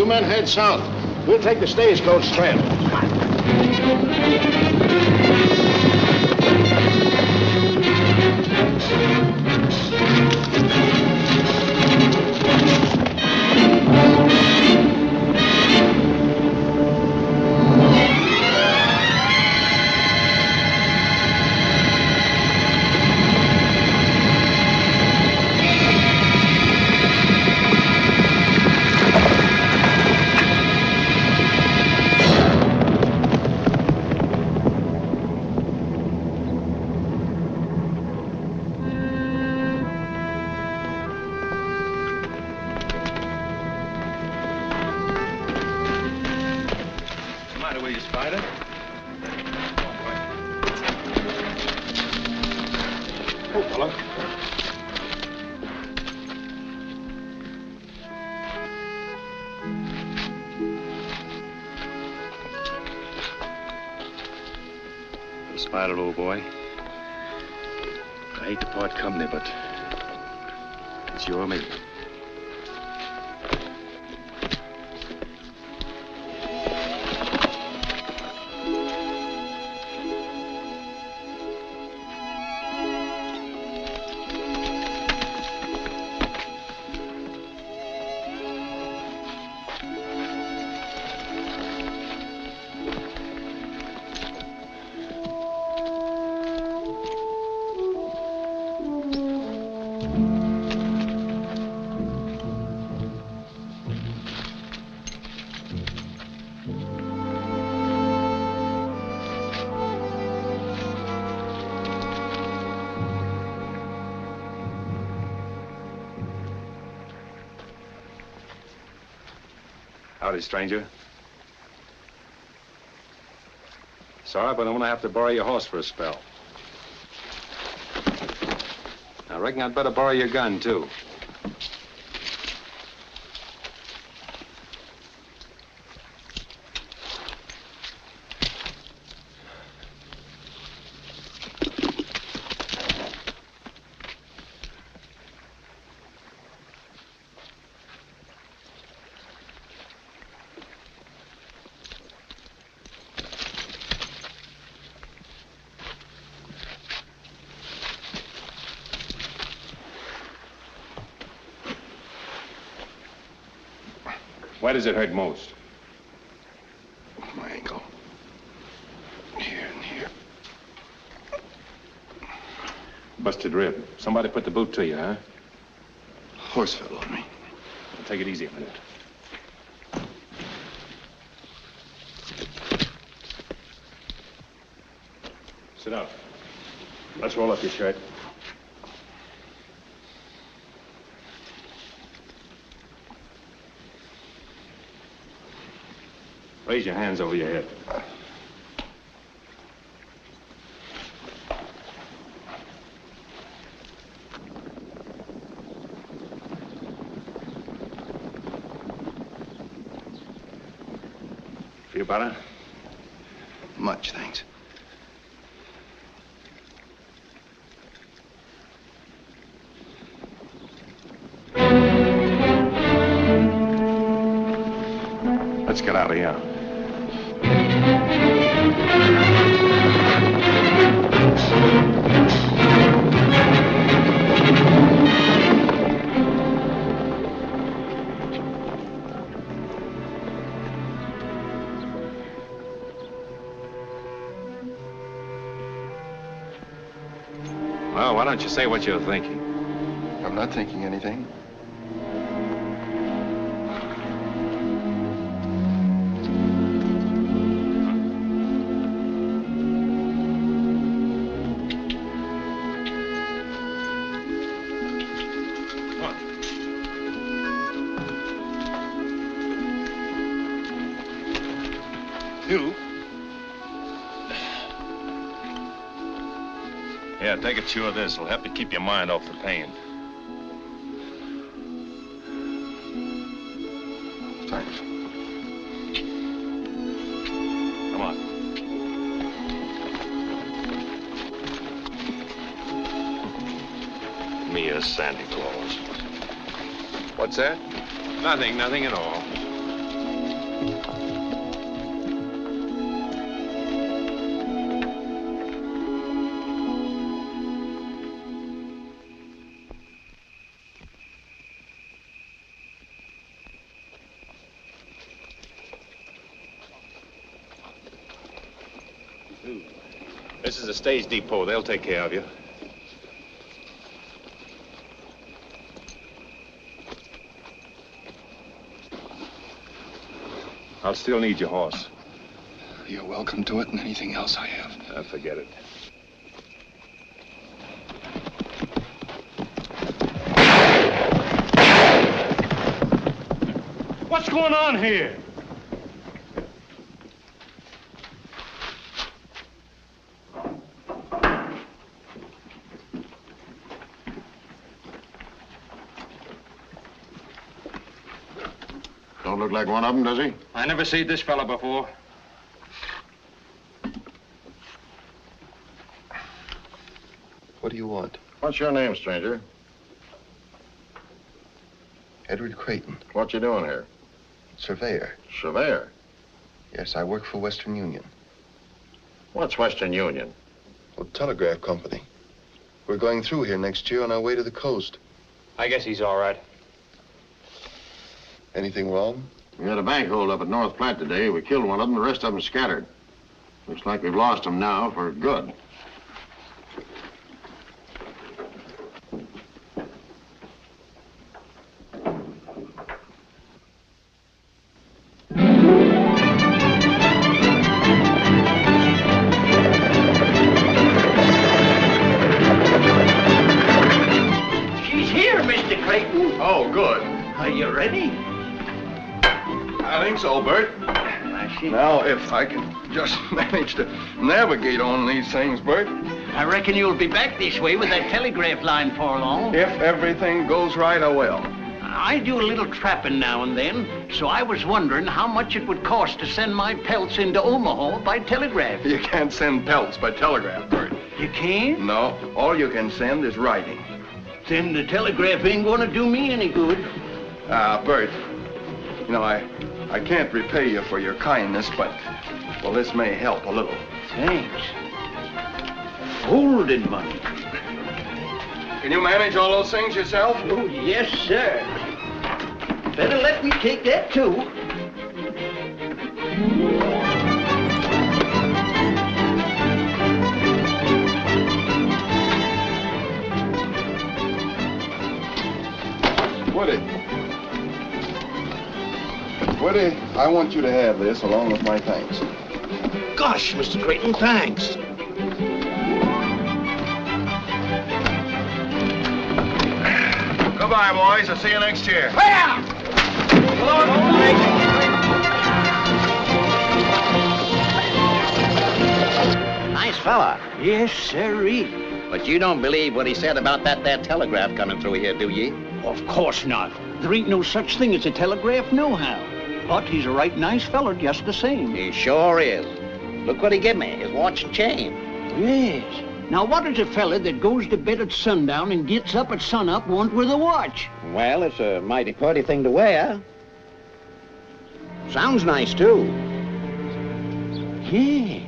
You men head south. We'll take the stagecoach trail. Come on. Spider, old boy. I hate to part company, but it's you or me. Howdy, stranger. Sorry, but I'm gonna have to borrow your horse for a spell. I reckon I'd better borrow your gun, too. Where does it hurt most? My ankle. Here and here. Busted rib. Somebody put the boot to you, huh? Horse fell on me. Take it easy a minute. Sit down. Let's roll up your shirt. Raise your hands over your head. Feel better? Much, thanks. Let's get out of here. Well, why don't you say what you're thinking? I'm not thinking anything. Yeah, take a chew of this. It'll help you keep your mind off the pain. Thanks. Come on. Me as Santa Claus. What's that? Nothing at all. This is a stage depot. They'll take care of you. I'll still need your horse. You're welcome to it and anything else I have. Forget it. What's going on here? Don't look like one of them, does he? I never seen this fella before. What do you want? What's your name, stranger? Edward Creighton, What you doing here? surveyor. Surveyor. Yes, I work for Western Union. What's Western Union? Well, telegraph company. We're going through here next year on our way to the coast. I guess he's all right. Anything wrong? We had a bank hold up at North Platte today. We killed one of them, the rest of them scattered. Looks like we've lost them now for good. She's here, Mr. Creighton. Oh, good. Are you ready? I think so, Bert. Now, if I can just manage to navigate on these things, Bert. I reckon you'll be back this way with that telegraph line for long. If everything goes right, I will. I do a little trapping now and then, so I was wondering how much it would cost to send my pelts into Omaha by telegraph. You can't send pelts by telegraph, Bert. You can't? No, all you can send is writing. Then the telegraph ain't gonna do me any good. Bert, you know, I can't repay you for your kindness, but, well, this may help a little. Thanks. Holding money. Can you manage all those things yourself? Oh, yes, sir. Better let me take that, too. Woody, I want you to have this along with my thanks. Gosh, Mr. Creighton, thanks. Goodbye, boys. I'll see you next year. Nice fella. Yes, sirree. But you don't believe what he said about that there telegraph coming through here, do ye? Of course not. There ain't no such thing as a telegraph nohow. But he's a right nice feller just the same. He sure is. Look what he give me, his watch and chain. Yes. Now, what is a fella that goes to bed at sundown and gets up at sunup want with a watch? Well, it's a mighty pretty thing to wear. Sounds nice, too. Yes.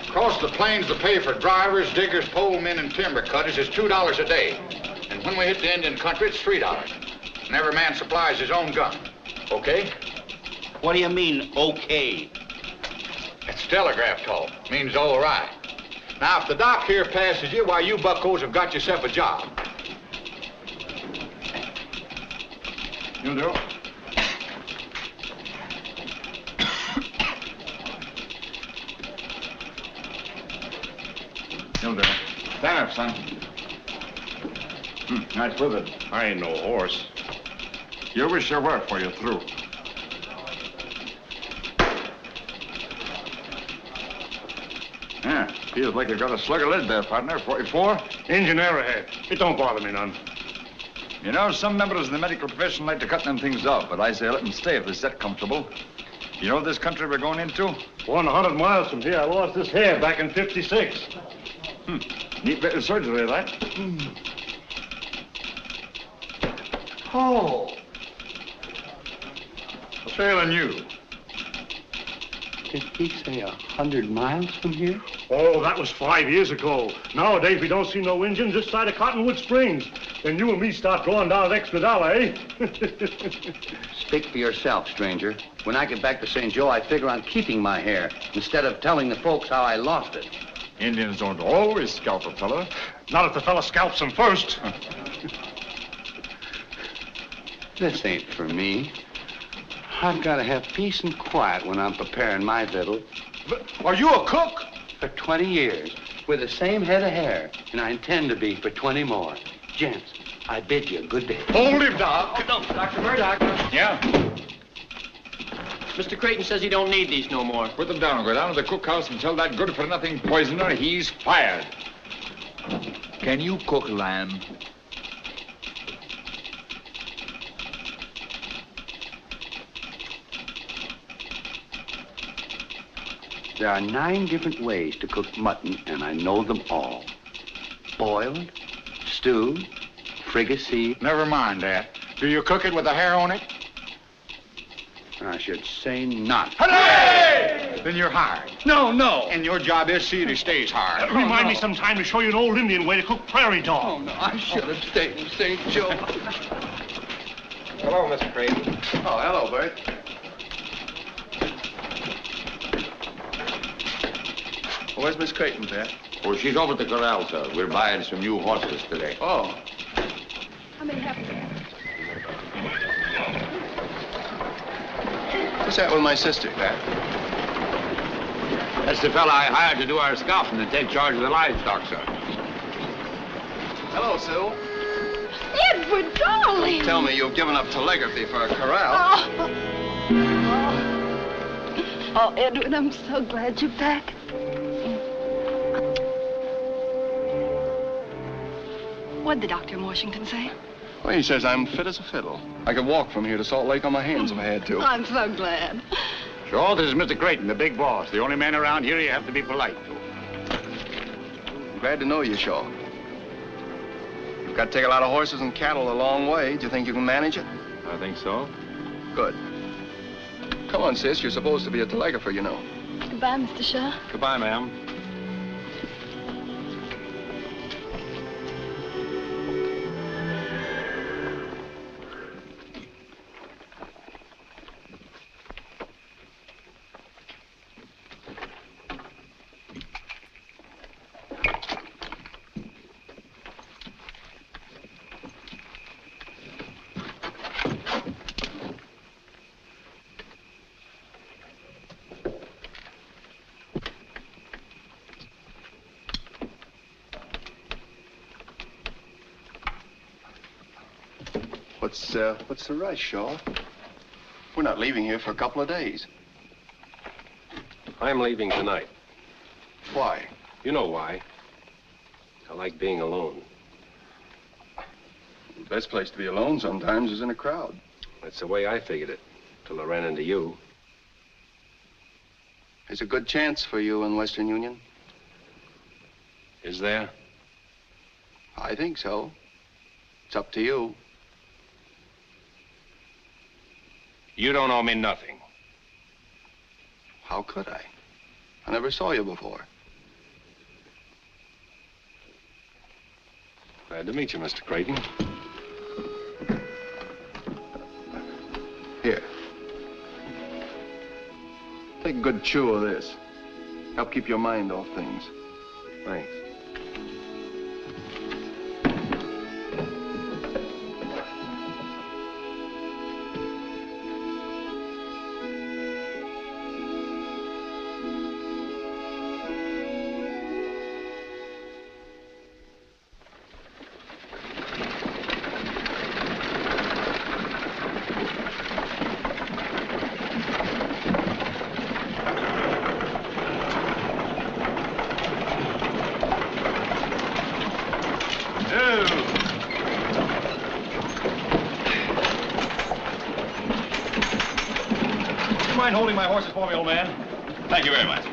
Across the plains, the pay for drivers, diggers, pole men, and timber cutters is $2 a day. And when we hit the Indian country, it's $3. And every man supplies his own gun. Okay? What do you mean, okay? It's telegraph talk. Means all right. Now, if the doc here passes you, why, you buckos have got yourself a job. You'll do. He'll do. Stand up, son. Nice with it. I ain't no horse. You wish you were before you're through. Yeah, feels like you got a slug of lead there, partner. 44? Engine ahead. It don't bother me none. You know, some members of the medical profession like to cut them things off, but I say let them stay if they're that comfortable. You know this country we're going into? 100 miles from here, I lost this hair back in 56. Neat bit of surgery, that. Oh. What's ailing you? Did he say 100 miles from here? Oh, that was 5 years ago. Nowadays, we don't see no engines this side of Cottonwood Springs. Then you and me start drawing down an extra dollar, eh? Speak for yourself, stranger. When I get back to St. Joe, I figure on keeping my hair instead of telling the folks how I lost it. Indians don't always scalp a fella. Not if the fella scalps him first. This ain't for me. I've got to have peace and quiet when I'm preparing my victual. But are you a cook? For 20 years, with the same head of hair, and I intend to be for 20 more. Gents, I bid you a good day. Hold him, Doc. Dr. Murdoch. Yeah? Mr. Creighton says he don't need these no more. Put them down. Go down to the cookhouse and tell that good-for-nothing poisoner he's fired. Can you cook lamb? There are 9 different ways to cook mutton, and I know them all. Boiled, stewed, fricassee. Never mind that. Do you cook it with the hair on it? I should say not. Hooray! Then you're hired. No, no. And your job is see that he stays hired. Remind me sometime to show you an old Indian way to cook prairie dog. Oh, no, I should have stayed in St. Joe. Hello, Mr. Creighton. Oh, hello, Bert. Where's Miss Creighton, Pat? Oh, she's over at the corral, sir. We're buying some new horses today. Oh. How many have What's that with my sister, Pat? That's the fella I hired to do our scouting and take charge of the livestock, sir. Hello, Sue. Edward, darling! Tell me you've given up telegraphy for a corral. Oh, Edward, I'm so glad you're back. What'd the doctor in Washington say? Well, he says I'm fit as a fiddle. I could walk from here to Salt Lake on my hands if I had to. I'm so glad. Sure, this is Mr. Creighton, the big boss. The only man around here you have to be polite to. I'm glad to know you, Shaw. You've got to take a lot of horses and cattle a long way. Do you think you can manage it? I think so. Good. Come on, sis. You're supposed to be a telegrapher, you know. Goodbye, Mr. Shaw. Goodbye, ma'am. What's the rush, Shaw? We're not leaving here for a couple of days. I'm leaving tonight. Why? You know why. I like being alone. The best place to be alone sometimes is in a crowd. That's the way I figured it, till I ran into you. There's a good chance for you in Western Union. Is there? I think so. It's up to you. You don't owe me nothing. How could I? I never saw you before. Glad to meet you, Mr. Creighton. Here. Take a good chew of this. Help keep your mind off things. Thanks. mind holding my horses for me, old man? Thank you very much.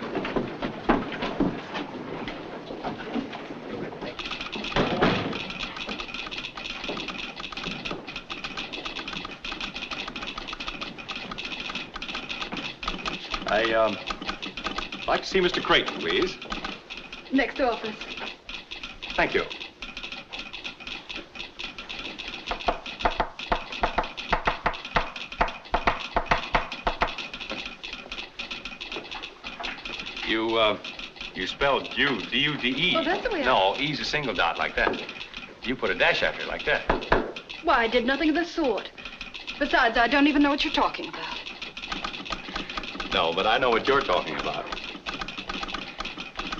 I'd like to see Mr. Creighton, please. Next office. Thank you. You spelled Jude, D-U-D-E. Well, that's the way No, E's a single dot like that. You put a dash after it like that. Why, I did nothing of the sort. Besides, I don't even know what you're talking about. No, but I know what you're talking about.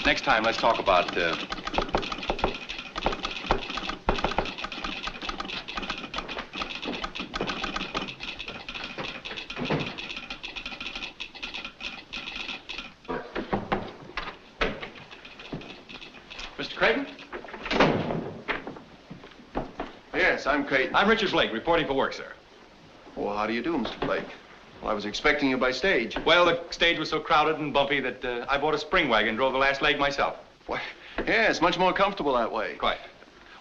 Next time, let's talk about, Mr. Creighton? Yes, I'm Creighton. I'm Richard Blake, reporting for work, sir. Well, how do you do, Mr. Blake? Well, I was expecting you by stage. Well, the stage was so crowded and bumpy that I bought a spring wagon and drove the last leg myself. Why, yes, much more comfortable that way. Quite.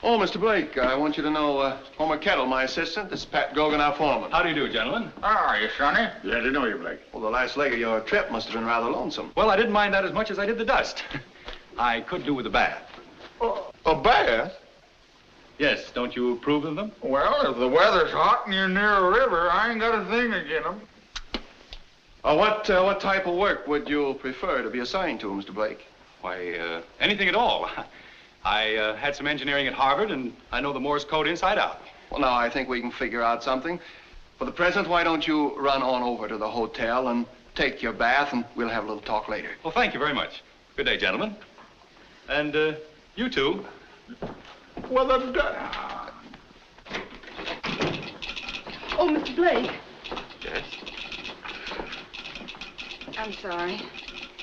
Oh, Mr. Blake, I want you to know Homer Kettle, my assistant. This is Pat Gogan, our foreman. How do you do, gentlemen? How are you, Sonny? Glad to know you, Blake. Well, the last leg of your trip must have been rather lonesome. Well, I didn't mind that as much as I did the dust. I could do with a bath. A bath? Yes, don't you approve of them? Well, if the weather's hot and you're near a river, I ain't got a thing against them. What type of work would you prefer to be assigned to, Mr. Blake? Why, anything at all. I had some engineering at Harvard, and I know the Morse code inside out. Well, now, I think we can figure out something. For the present, why don't you run on over to the hotel and take your bath, and we'll have a little talk later. Well, thank you very much. Good day, gentlemen. And, you two. Well, Oh, Mr. Blake. Yes? I'm sorry.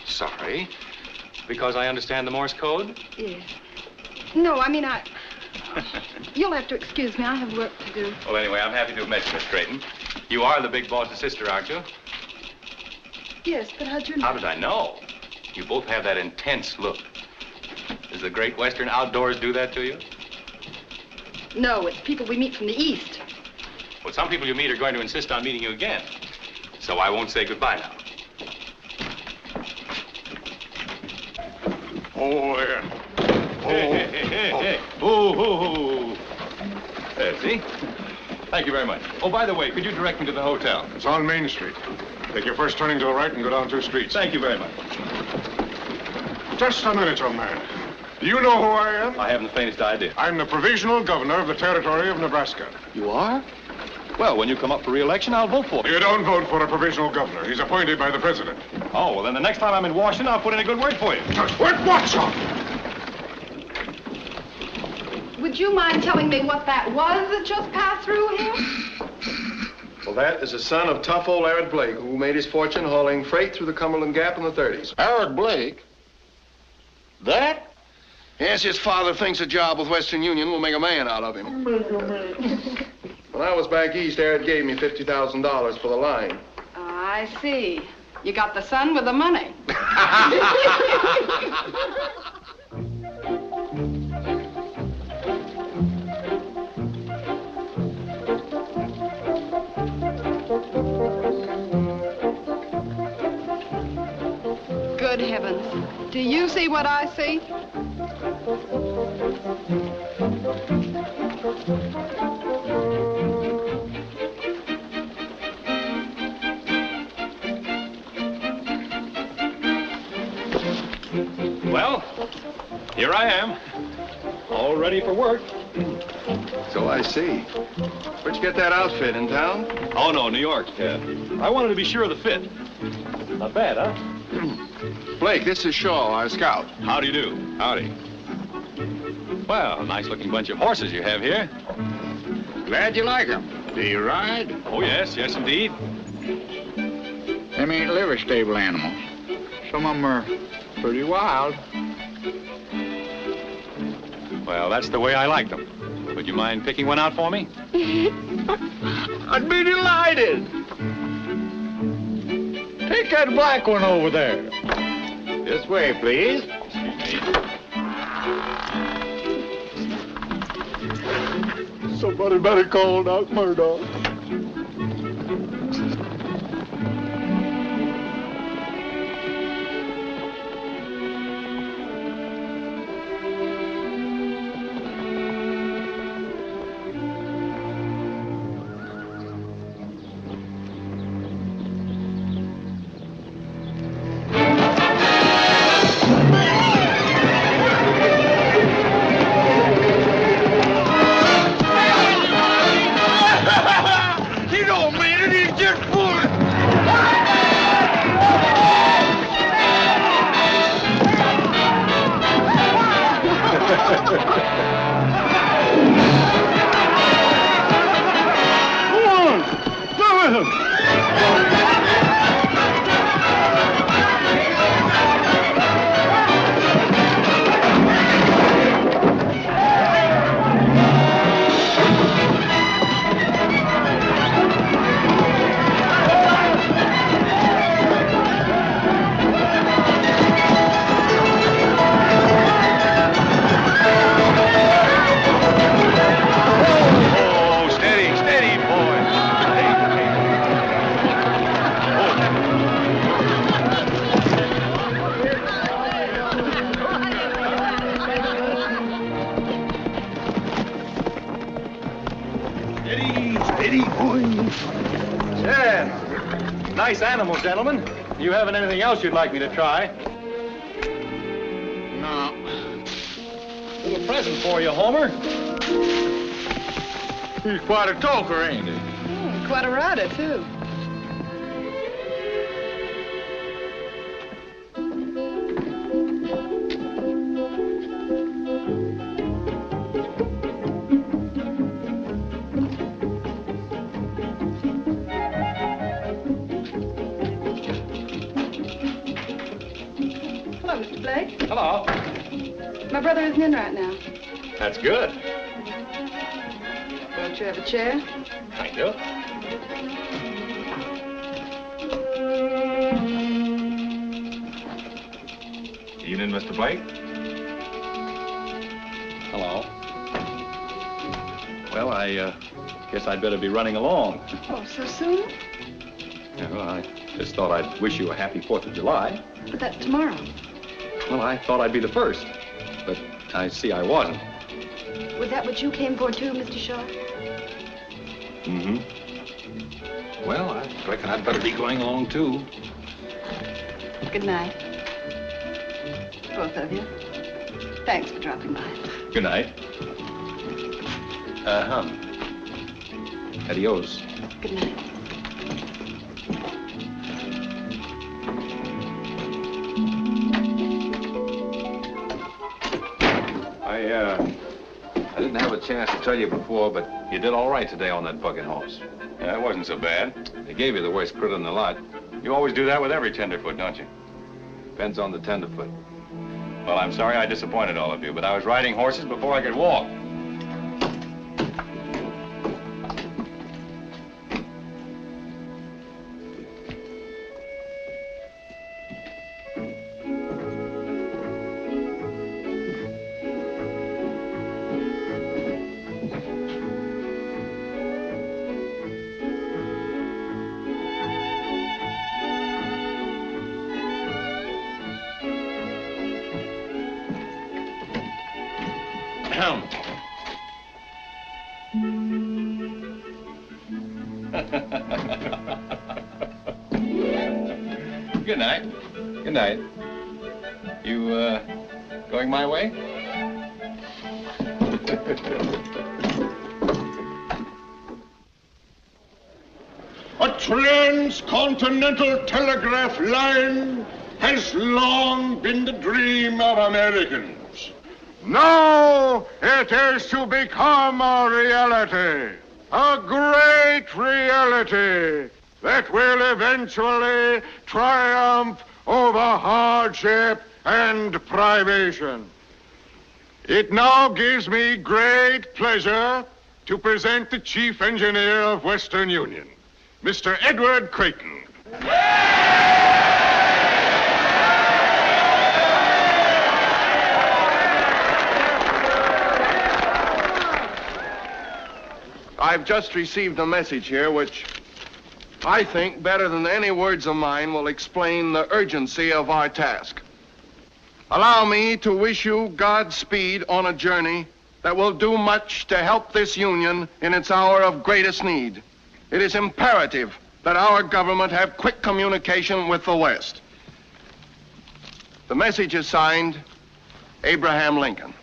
Sorry? Because I understand the Morse code? Yes. No, I mean, You'll have to excuse me. I have work to do. Well, anyway, I'm happy to have met you, Miss Creighton. You are the big boss's sister, aren't you? Yes, but how'd you know? How did I know? You both have that intense look. Does the great Western outdoors do that to you? No, it's people we meet from the East. Well, some people you meet are going to insist on meeting you again. So I won't say goodbye now. Oh, yeah. Hey. Oh. There, see? Thank you very much. Oh, by the way, could you direct me to the hotel? It's on Main Street. Take your first turning to the right and go down 2 streets. Thank you very much. Just a minute, young man. Do you know who I am? I haven't the faintest idea. I'm the provisional governor of the territory of Nebraska. You are? Well, when you come up for re-election, I'll vote for you. You don't vote for a provisional governor. He's appointed by the president. Oh, well, then the next time I'm in Washington, I'll put in a good word for you. Just wait, watch out! Would you mind telling me what that was that just passed through here? Well, that is the son of tough old Edward Blake, who made his fortune hauling freight through the Cumberland Gap in the 30s. Edward Blake? That? Yes, his father thinks a job with Western Union will make a man out of him. When I was back east, Edward gave me $50,000 for the line. I see. You got the son with the money. Good heavens. Do you see what I see? Well, here I am, all ready for work. So I see. Where'd you get that outfit, in town? Oh, no, New York. I wanted to be sure of the fit. Not bad, huh? Blake, this is Shaw, our scout. How do you do? Howdy. Well, nice-looking bunch of horses you have here. Glad you like them. Do you ride? Oh, yes, indeed. Them ain't liver stable animals. Some of them are pretty wild. Well, that's the way I like them. Would you mind picking one out for me? I'd be delighted. Take that black one over there. This way, please. Somebody better call Doc Murdoch. Nice animals, gentlemen. You haven't anything else you'd like me to try? No. Little present for you, Homer. He's quite a talker, ain't he? Quite a rider, too. Hello, Mr. Blake. Hello. My brother isn't in right now. That's good. Won't you have a chair? Thank you. Evening, Mr. Blake. Hello. Well, I guess I'd better be running along. Oh, so soon? Yeah, well, I just thought I'd wish you a happy 4th of July. But that's tomorrow. Well, I thought I'd be the first, but I see I wasn't. Was that what you came for, too, Mr. Shaw? Mm-hmm. Well, I reckon I'd better be going along, too. Good night. Both of you. Thanks for dropping by. Good night. Adios. Good night. I didn't have a chance to tell you before, but you did all right today on that bucking horse. Yeah, it wasn't so bad. They gave you the worst critter in the lot. You always do that with every tenderfoot, don't you? Depends on the tenderfoot. Well, I'm sorry I disappointed all of you, but I was riding horses before I could walk. Good night. Good night. You, going my way? A transcontinental telegraph line has long been the dream of Americans. Now it is to become a reality, a great reality that will eventually triumph over hardship and privation. It now gives me great pleasure to present the Chief Engineer of Western Union, Mr. Edward Creighton. I've just received a message here which I think, better than any words of mine, will explain the urgency of our task. Allow me to wish you Godspeed on a journey that will do much to help this Union in its hour of greatest need. It is imperative that our government have quick communication with the West. The message is signed, Abraham Lincoln.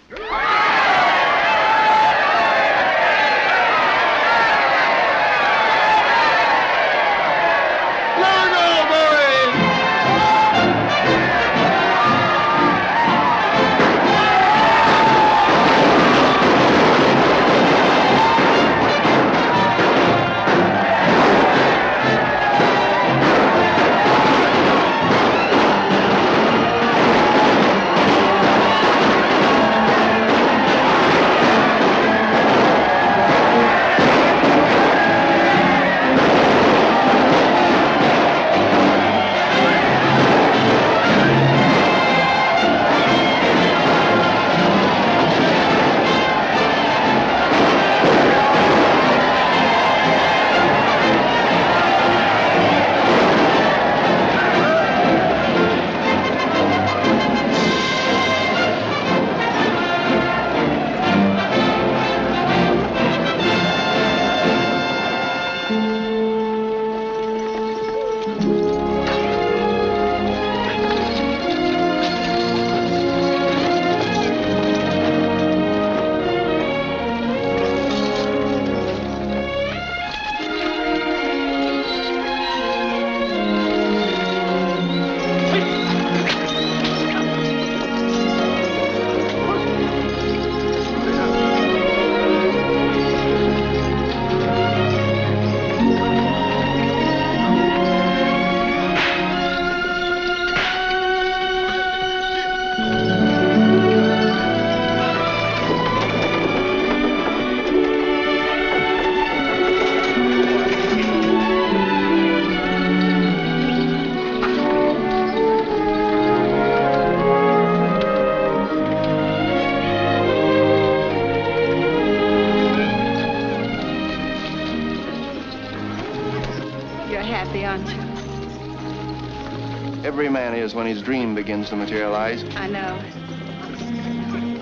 Every man is when his dream begins to materialize. I know.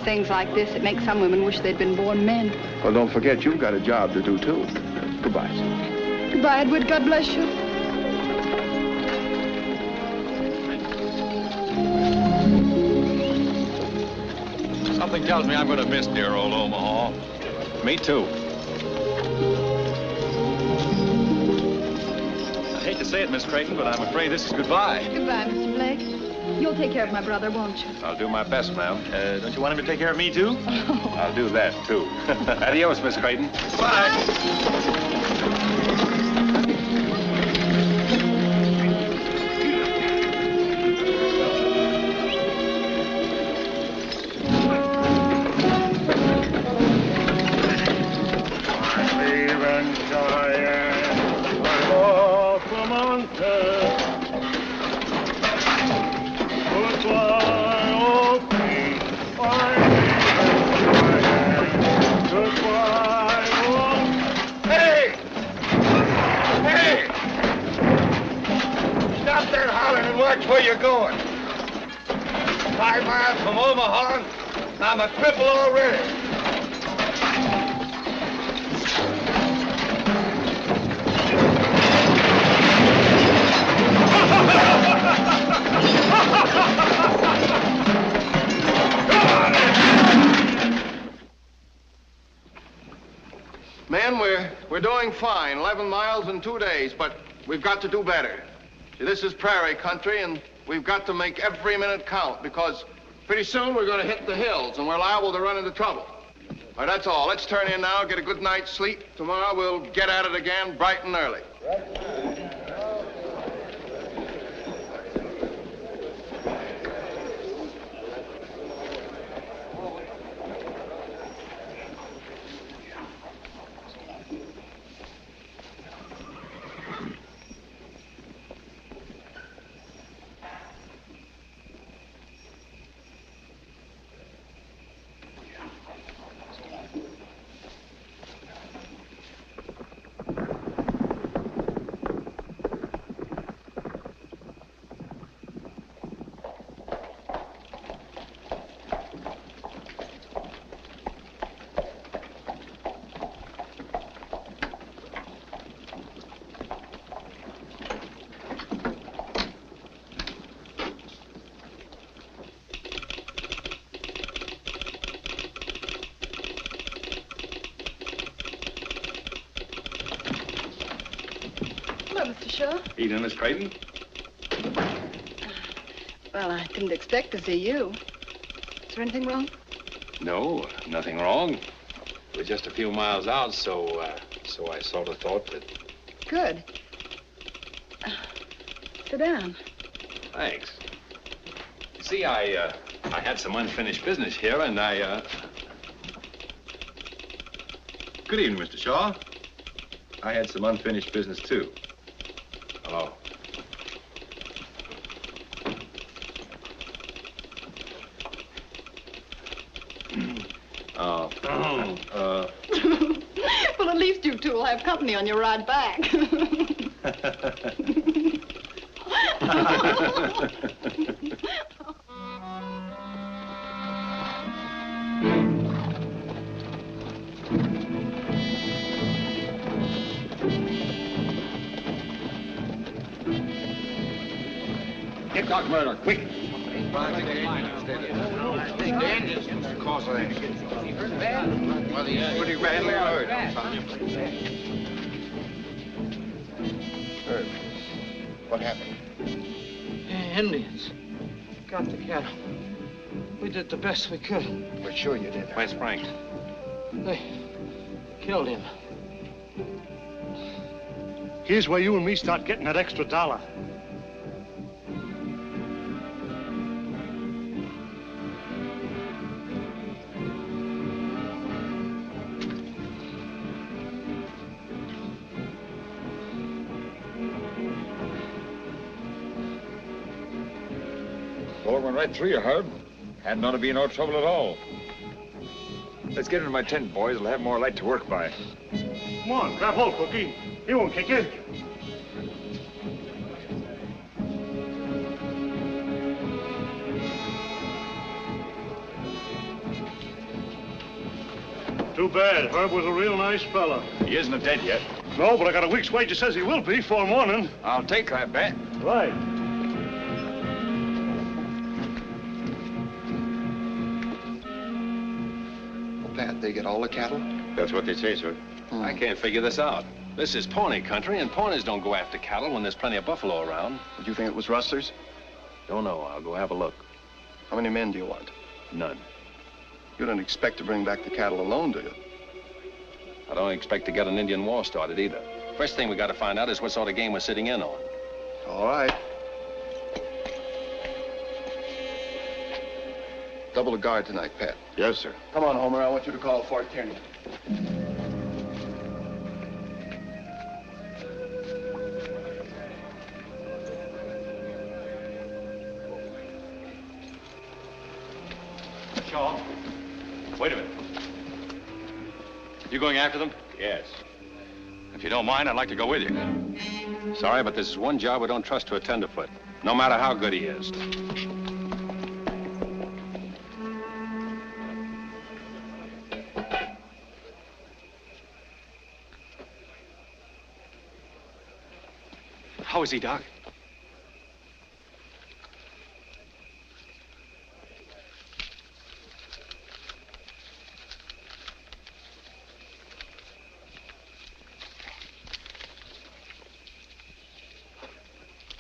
Things like this, it makes some women wish they'd been born men. Well, don't forget, you've got a job to do, too. Goodbye, sir. Goodbye, Edward. God bless you. Something tells me I'm going to miss dear old Omaha. Me too. I hate to say it, Miss Creighton, but I'm afraid this is goodbye. Goodbye, Mr. Blake. You'll take care of my brother, won't you? I'll do my best, ma'am. Don't you want him to take care of me, too? Oh. I'll do that, too. Adios, Miss Creighton. Bye. Where you going? 5 miles from Omaha? I'm a cripple already. Men, we're doing fine. 11 miles in 2 days, but we've got to do better. See, this is prairie country, and we've got to make every minute count, because pretty soon we're going to hit the hills, and we're liable to run into trouble. All right, that's all. Let's turn in now, get a good night's sleep. Tomorrow we'll get at it again bright and early. Shaw. Evening, Miss Creighton. Well, I didn't expect to see you. Is there anything wrong? No, nothing wrong. We're just a few miles out, so I sort of thought that... Good. Sit down. Thanks. You see, I had some unfinished business here, and Good evening, Mr. Shaw. I had some unfinished business, too. Hello. Well, at least you two will have company on your ride back. Get Doc Murdoch, quick. The engine's the cause of that. Well, he's pretty badly hurt. Herb, what happened? Indians. Got the cattle. We did the best we could. We're sure you did. Where's Frank? They killed him. Here's where you and me start getting that extra $1. Bullet went right through you, Herb. Hadn't ought to be no trouble at all. Let's get into my tent, boys. We'll have more light to work by. Come on, grab hold, Cookie. He won't kick you. Too bad. Herb was a real nice fella. He isn't dead yet. No, but I got a week's wages says he will be before morning. I'll take that bet. Right. Pat, they get all the cattle? That's what they say, sir. I can't figure this out. This is Pawnee country, and Pawnees don't go after cattle when there's plenty of buffalo around. Would you think it was rustlers? Don't know. I'll go have a look. How many men do you want? None. You don't expect to bring back the cattle alone, do you? I don't expect to get an Indian war started either. First thing we got to find out is what sort of game we're sitting in on. All right. Double the guard tonight, Pat. Yes, sir. Come on, Homer. I want you to call Fort Kearney. Shaw, wait a minute. You going after them? Yes. If you don't mind, I'd like to go with you. Sorry, but this is one job we don't trust to a tenderfoot, no matter how good he is. How is he, Doc?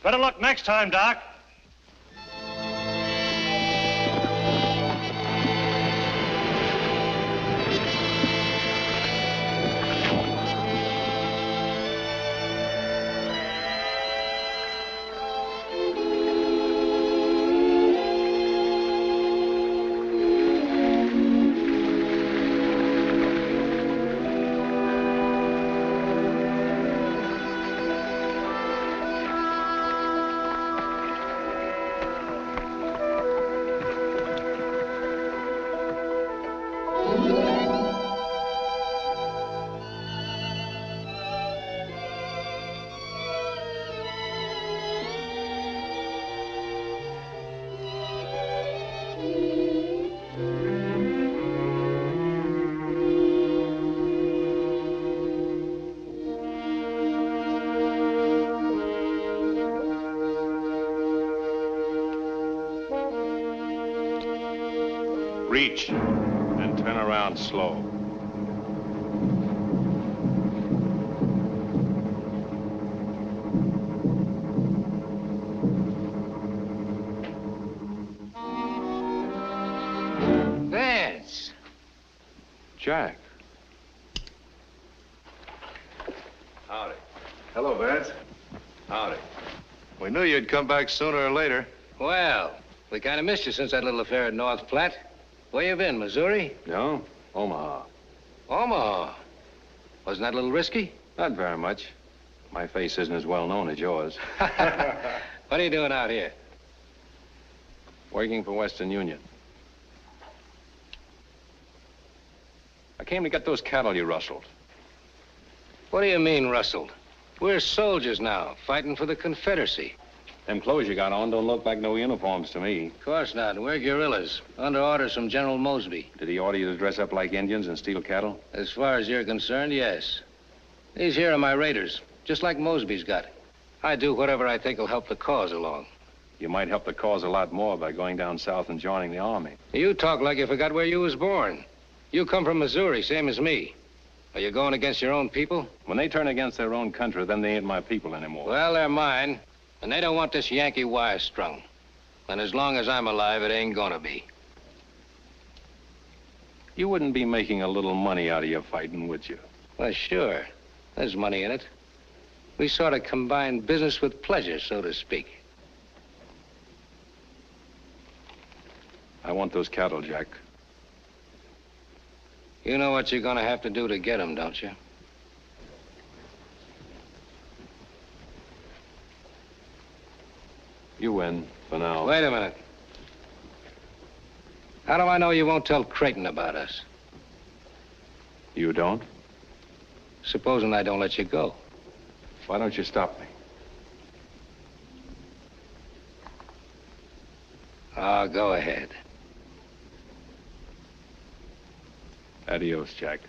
Better luck next time, Doc. Reach, and turn around slow. Jack. Howdy. Hello, Vance. Howdy. We knew you'd come back sooner or later. Well, we kind of missed you since that little affair at North Platte. Where you been, Missouri? No? Omaha. Omaha. Wasn't that a little risky? Not very much. My face isn't as well known as yours. What are you doing out here? Working for Western Union. I came to get those cattle you rustled. What do you mean, rustled? We're soldiers now, fighting for the Confederacy. Them clothes you got on don't look like no uniforms to me. Of course not. We're guerrillas, under orders from General Mosby. Did he order you to dress up like Indians and steal cattle? As far as you're concerned, yes. These here are my raiders, just like Mosby's got. I do whatever I think will help the cause along. You might help the cause a lot more by going down south and joining the army. You talk like you forgot where you was born. You come from Missouri, same as me. Are you going against your own people? When they turn against their own country, then they ain't my people anymore. Well, they're mine, and they don't want this Yankee wire strung. And as long as I'm alive, it ain't gonna be. You wouldn't be making a little money out of your fighting, would you? Well, sure. There's money in it. We sort of combine business with pleasure, so to speak. I want those cattle, Jack. You know what you're gonna have to do to get them, don't you? You win, for now. Wait a minute. How do I know you won't tell Creighton about us? You don't? Supposing I don't let you go. Why don't you stop me? Oh, go ahead. Adios, Jack.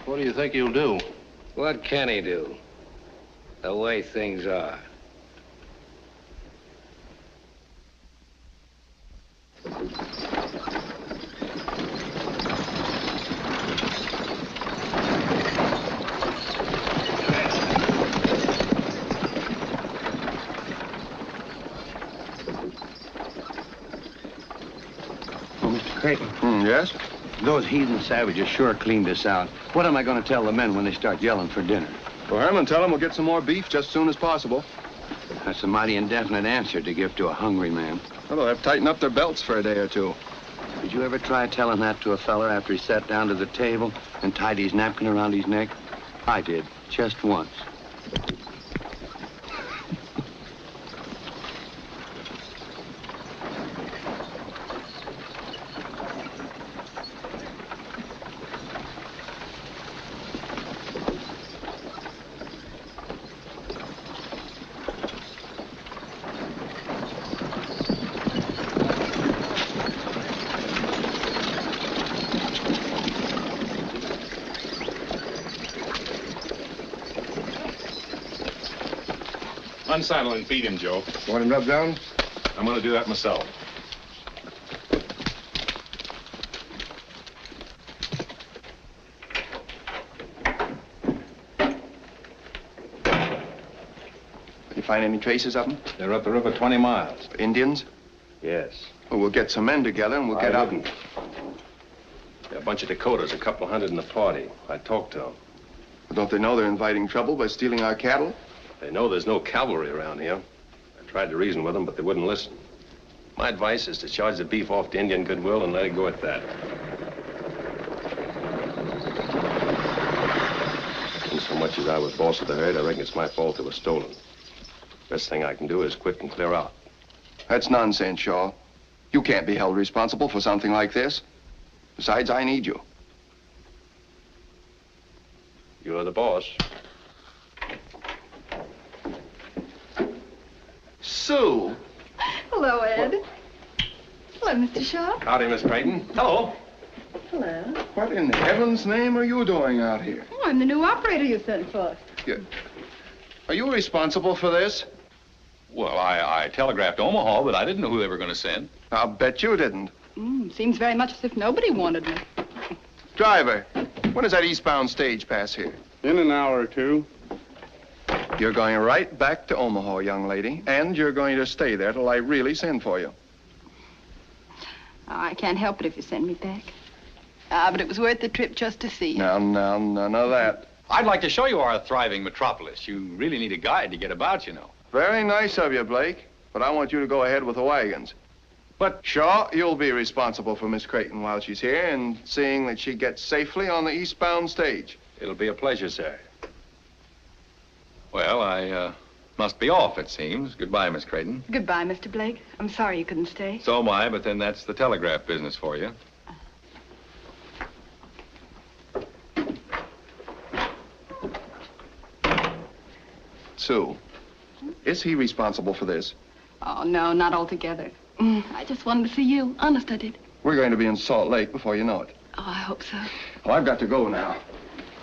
What do you think he'll do? What can he do? The way things are. Creighton. Yes? Those heathen savages sure cleaned us out. What am I going to tell the men when they start yelling for dinner? Well, Herman, tell them we'll get some more beef just as soon as possible. That's a mighty indefinite answer to give to a hungry man. Well, they'll have to tighten up their belts for a day or two. Did you ever try telling that to a feller after he sat down to the table and tied his napkin around his neck? I did, just once. Unsaddle and feed him, Joe. Want him rubbed down? I'm going to do that myself. Did you find any traces of them? They're up the river 20 miles. Indians? Yes. Well, we'll get some men together and we'll get out. There are a bunch of Dakotas, a couple hundred in the party. I talked to them. Well, don't they know they're inviting trouble by stealing our cattle? They know there's no cavalry around here. I tried to reason with them, but they wouldn't listen. My advice is to charge the beef off to Indian goodwill and let it go at that. And so much as I was boss of the herd, I reckon it's my fault it was stolen. Best thing I can do is quit and clear out. That's nonsense, Shaw. You can't be held responsible for something like this. Besides, I need you. You're the boss. Sue. Hello, Ed. Hello, Mr. Shaw. Howdy, Miss Creighton. Hello. Hello. What in heaven's name are you doing out here? Oh, I'm the new operator you sent for. Are you responsible for this? Well, I telegraphed Omaha, but I didn't know who they were going to send. I'll bet you didn't. Seems very much as if nobody wanted me. Driver, when does that eastbound stage pass here? In an hour or two. You're going right back to Omaha, young lady, and you're going to stay there till I really send for you. Oh, I can't help it if you send me back. But it was worth the trip just to see you. Now, none of that. I'd like to show you our thriving metropolis. You really need a guide to get about, you know. Very nice of you, Blake, but I want you to go ahead with the wagons. But, Shaw, you'll be responsible for Miss Creighton while she's here and seeing that she gets safely on the eastbound stage. It'll be a pleasure, sir. Well, I must be off, it seems. Goodbye, Miss Creighton. Goodbye, Mr. Blake. I'm sorry you couldn't stay. So am I, but then that's the telegraph business for you. Sue, is he responsible for this? Oh, no, not altogether. I just wanted to see you. Honest, I did. We're going to be in Salt Lake before you know it. Oh, I hope so. Well, I've got to go now.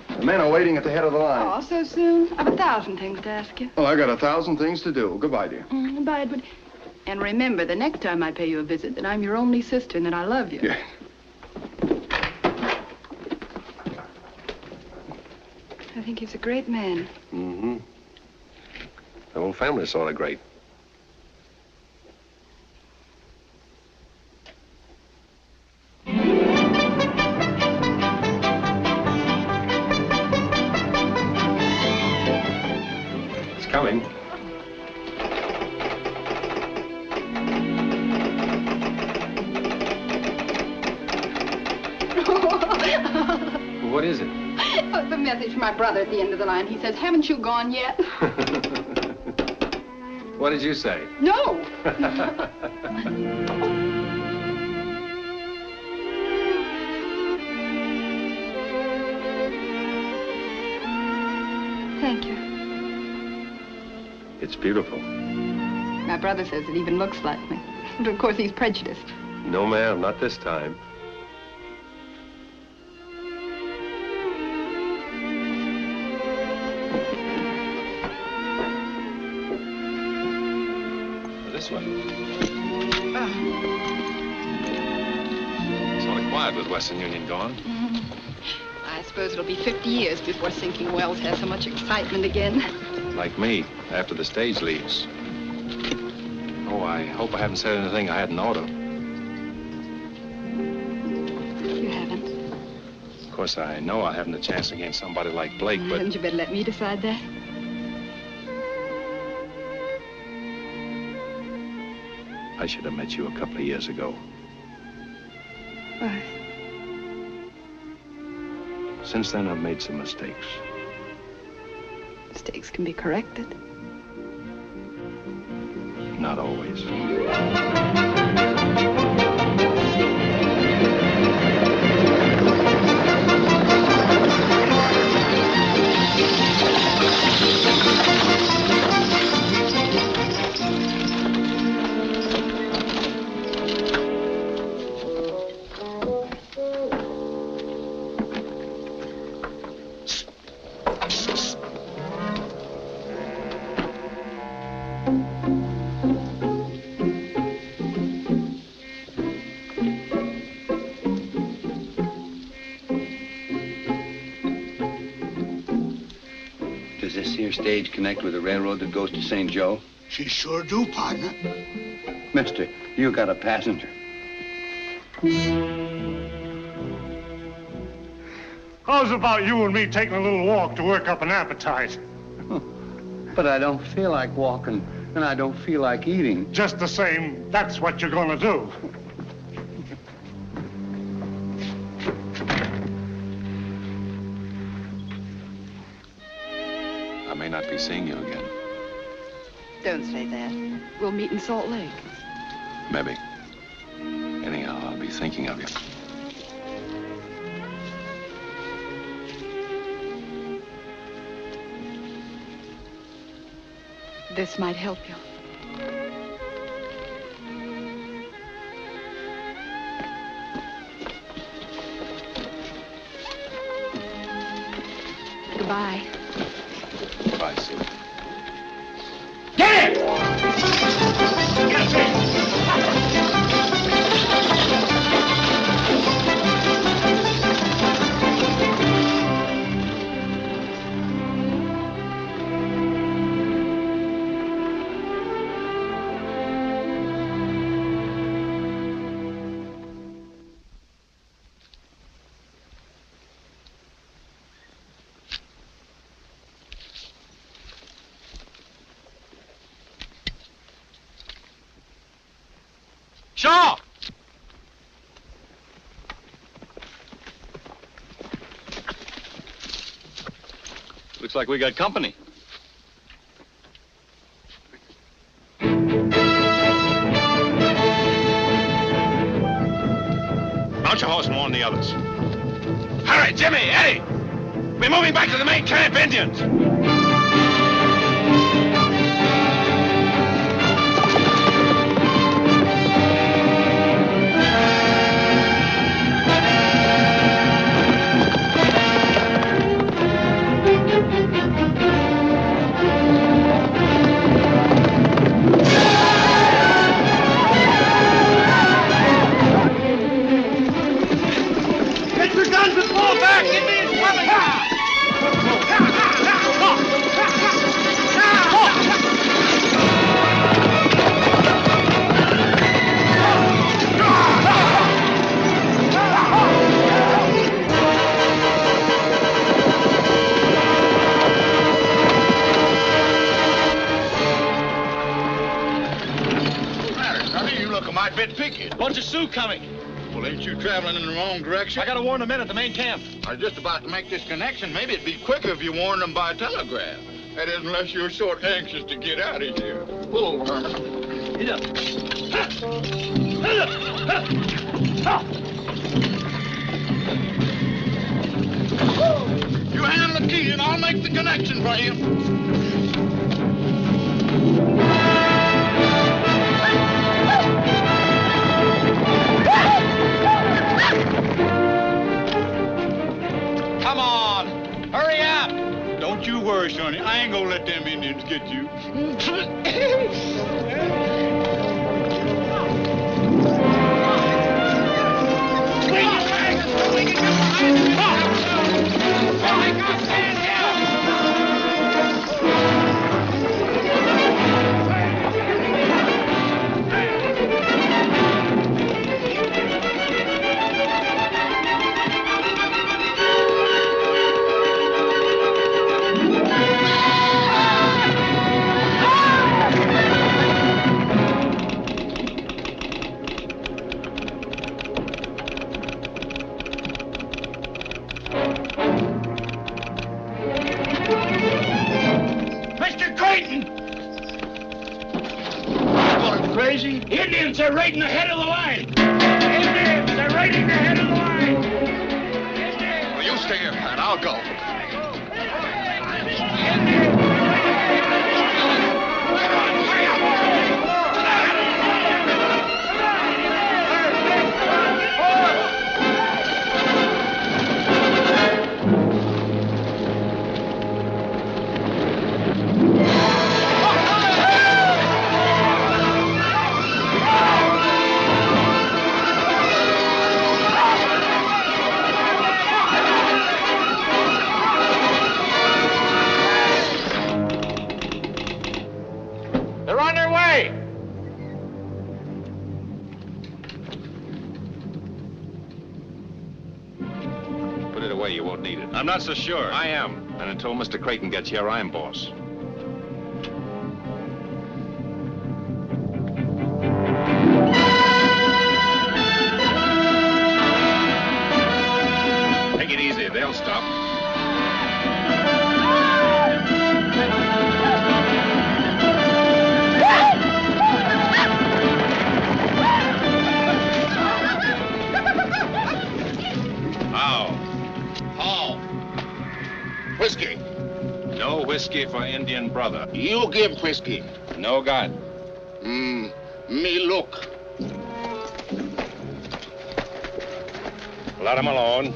The men are waiting at the head of the line. Oh, so soon? I've 1,000 things to ask you. Well, I've got 1,000 things to do. Goodbye, dear. Goodbye, Edward. And remember, the next time I pay you a visit, that I'm your only sister and that I love you. Yeah. I think he's a great man. Mm-hmm. The whole family's sort of great. It's coming. What is it? Oh, it's a message from my brother at the end of the line. He says, haven't you gone yet? What did you say? No. Thank you. It's beautiful. My brother says it even looks like me. But of course, he's prejudiced. No, ma'am, not this time. This way. Sort of quiet with Western Union gone. I suppose it'll be 50 years before sinking wells has so much excitement again. Like me, after the stage leaves. Oh, I hope I haven't said anything I hadn't ought to. You haven't. Of course, I know I haven't a chance against somebody like Blake, but... Hadn't you better let me decide that? I should have met you a couple of years ago. Why? Since then, I've made some mistakes. Mistakes can be corrected. Not always. Stage connect with the railroad that goes to St. Joe? She sure do, partner. Mister, you got a passenger. How's about you and me taking a little walk to work up an appetite? But I don't feel like walking, and I don't feel like eating. Just the same, that's what you're gonna do. I may not be seeing you again. Don't say that. We'll meet in Salt Lake. Maybe. Anyhow, I'll be thinking of you. This might help you. Goodbye. Bye, Sue. Get it! Get it! like we got company. Mount your horse and warn the others. Hurry, Jimmy, Eddie! We're moving back to the main camp, Indians! Bunch of Sioux coming. Well, ain't you traveling in the wrong direction? I gotta warn the men at the main camp. I was just about to make this connection. Maybe it'd be quicker if you warned them by telegraph. That is, unless you're sort anxious to get out of here. Pull over, Herman. Get up. You hand the key and I'll make the connection for you. Come on, hurry up! Don't you worry, Sonny. I ain't gonna let them Indians get you. Indians are raiding the head of the line! Indians are raiding the head of the line! Well, you stay here, Pat. I'll go. You won't need it. I'm not so sure. I am. And until Mr. Creighton gets here, I'm boss. Take it easy. They'll stop. Whiskey. No whiskey for Indian brother. You give whiskey. No God. Me look. Let him alone.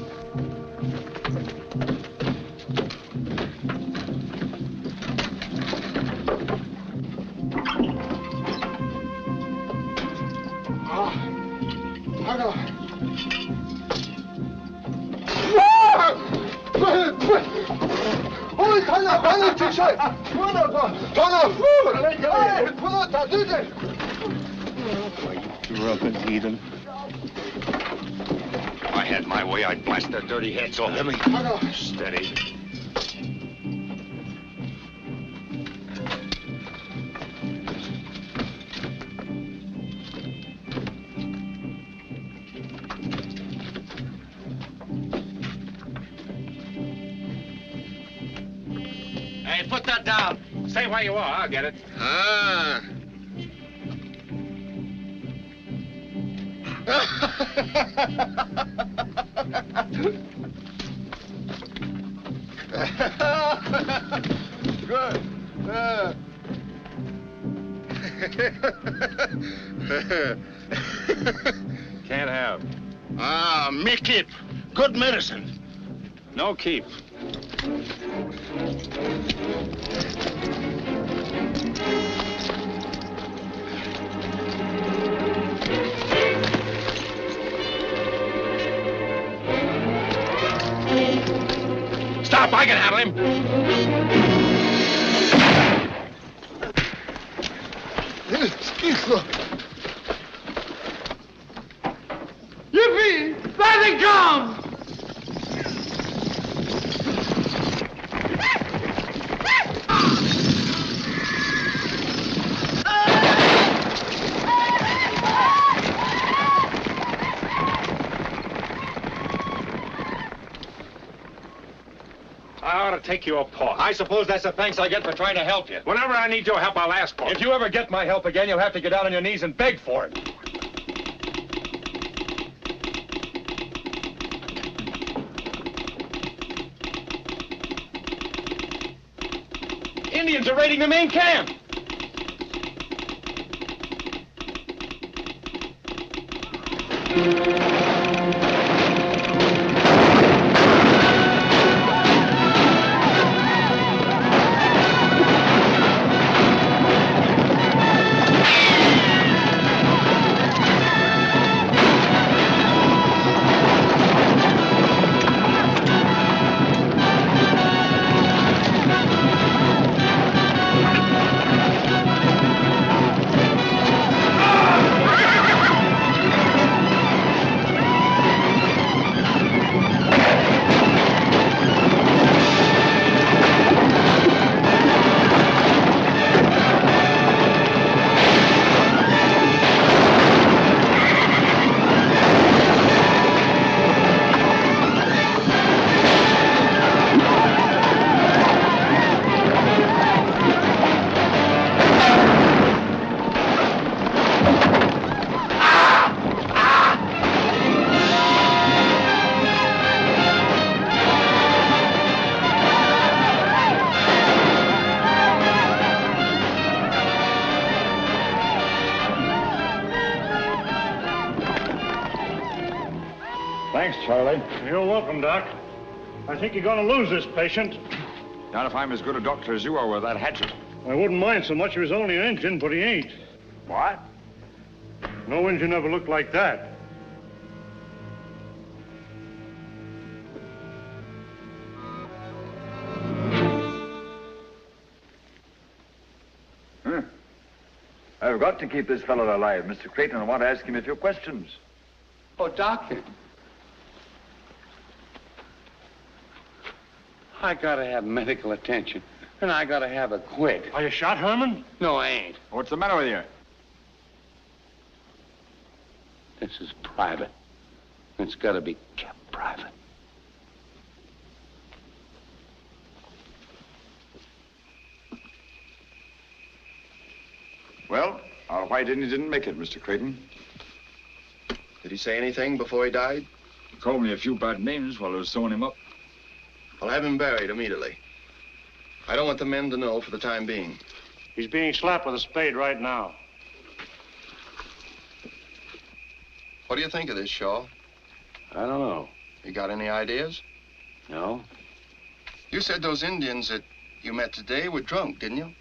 Drunken heathen. If I had my way, I'd blast their dirty heads off. Let me. Steady. put that down. Stay where you are. I'll get it. Ah. Good. Can't have. Ah, me keep. Good medicine. No keep. Stop! I can handle him! Yippee! There they come! I ought to take you apart. I suppose that's the thanks I get for trying to help you. Whenever I need your help, I'll ask for it. If you ever get my help again, you'll have to get down on your knees and beg for it. Indians are raiding the main camp. Thanks, Charlie. You're welcome, Doc. I think you're going to lose this patient. Not if I'm as good a doctor as you are with that hatchet. I wouldn't mind so much if he was only an Injun, but he ain't. What? No Injun ever looked like that. I've got to keep this fellow alive, Mr. Creighton. I want to ask him a few questions. Oh, Doctor. I gotta have medical attention, and I gotta have it quick. Are you shot, Herman? No, I ain't. What's the matter with you? This is private. It's gotta be kept private. Well, our white Indian didn't make it, Mr. Creighton. Did he say anything before he died? He called me a few bad names while I was sewing him up. I'll have him buried immediately. I don't want the men to know for the time being. He's being slapped with a spade right now. What do you think of this, Shaw? I don't know. You got any ideas? No? You said those Indians that you met today were drunk, didn't you?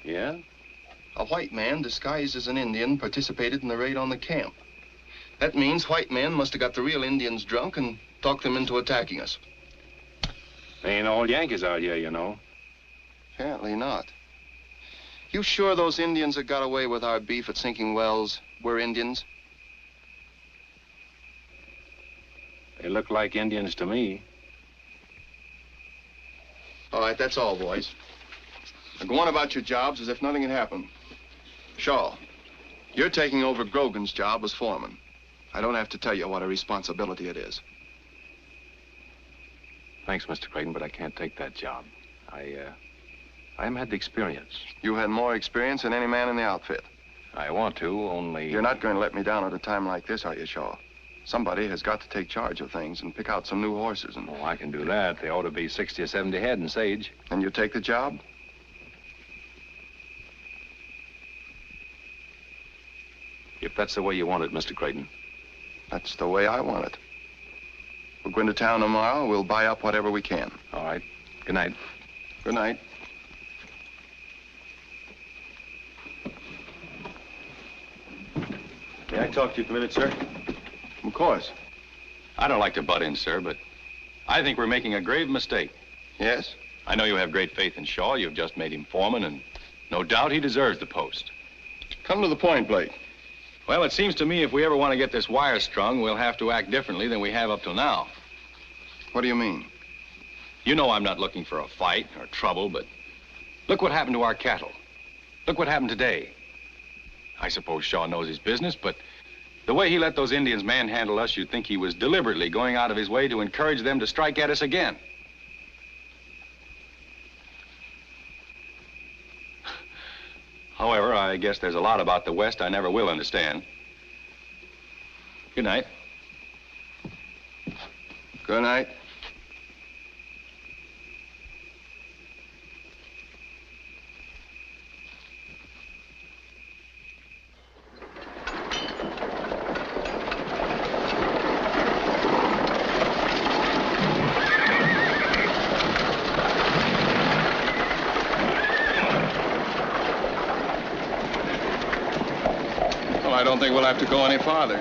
Yeah? A white man disguised as an Indian participated in the raid on the camp. That means white men must have got the real Indians drunk and talked them into attacking us. They ain't all Yankees out here, you know. Apparently not. You sure those Indians that got away with our beef at Sinking Wells were Indians? They look like Indians to me. All right, that's all, boys. Now go on about your jobs as if nothing had happened. Shaw, you're taking over Grogan's job as foreman. I don't have to tell you what a responsibility it is. Thanks, Mr. Creighton, but I can't take that job. I haven't had the experience. You had more experience than any man in the outfit. I want to, only... You're not going to let me down at a time like this, are you, Shaw? Somebody has got to take charge of things and pick out some new horses and... Oh, I can do that. They ought to be 60 or 70 head in Sage. And you take the job? If that's the way you want it, Mr. Creighton. That's the way I want it. We'll go into town tomorrow. We'll buy up whatever we can. All right. Good night. Good night. May I talk to you for a minute, sir? Of course. I don't like to butt in, sir, but I think we're making a grave mistake. Yes? I know you have great faith in Shaw. You've just made him foreman, and no doubt he deserves the post. Come to the point, Blake. Well, it seems to me if we ever want to get this wire strung, we'll have to act differently than we have up till now. What do you mean? You know I'm not looking for a fight or trouble, but look what happened to our cattle. Look what happened today. I suppose Shaw knows his business, but the way he let those Indians manhandle us, you'd think he was deliberately going out of his way to encourage them to strike at us again. However, I guess there's a lot about the West I never will understand. Good night. Good night. I don't think we'll have to go any farther.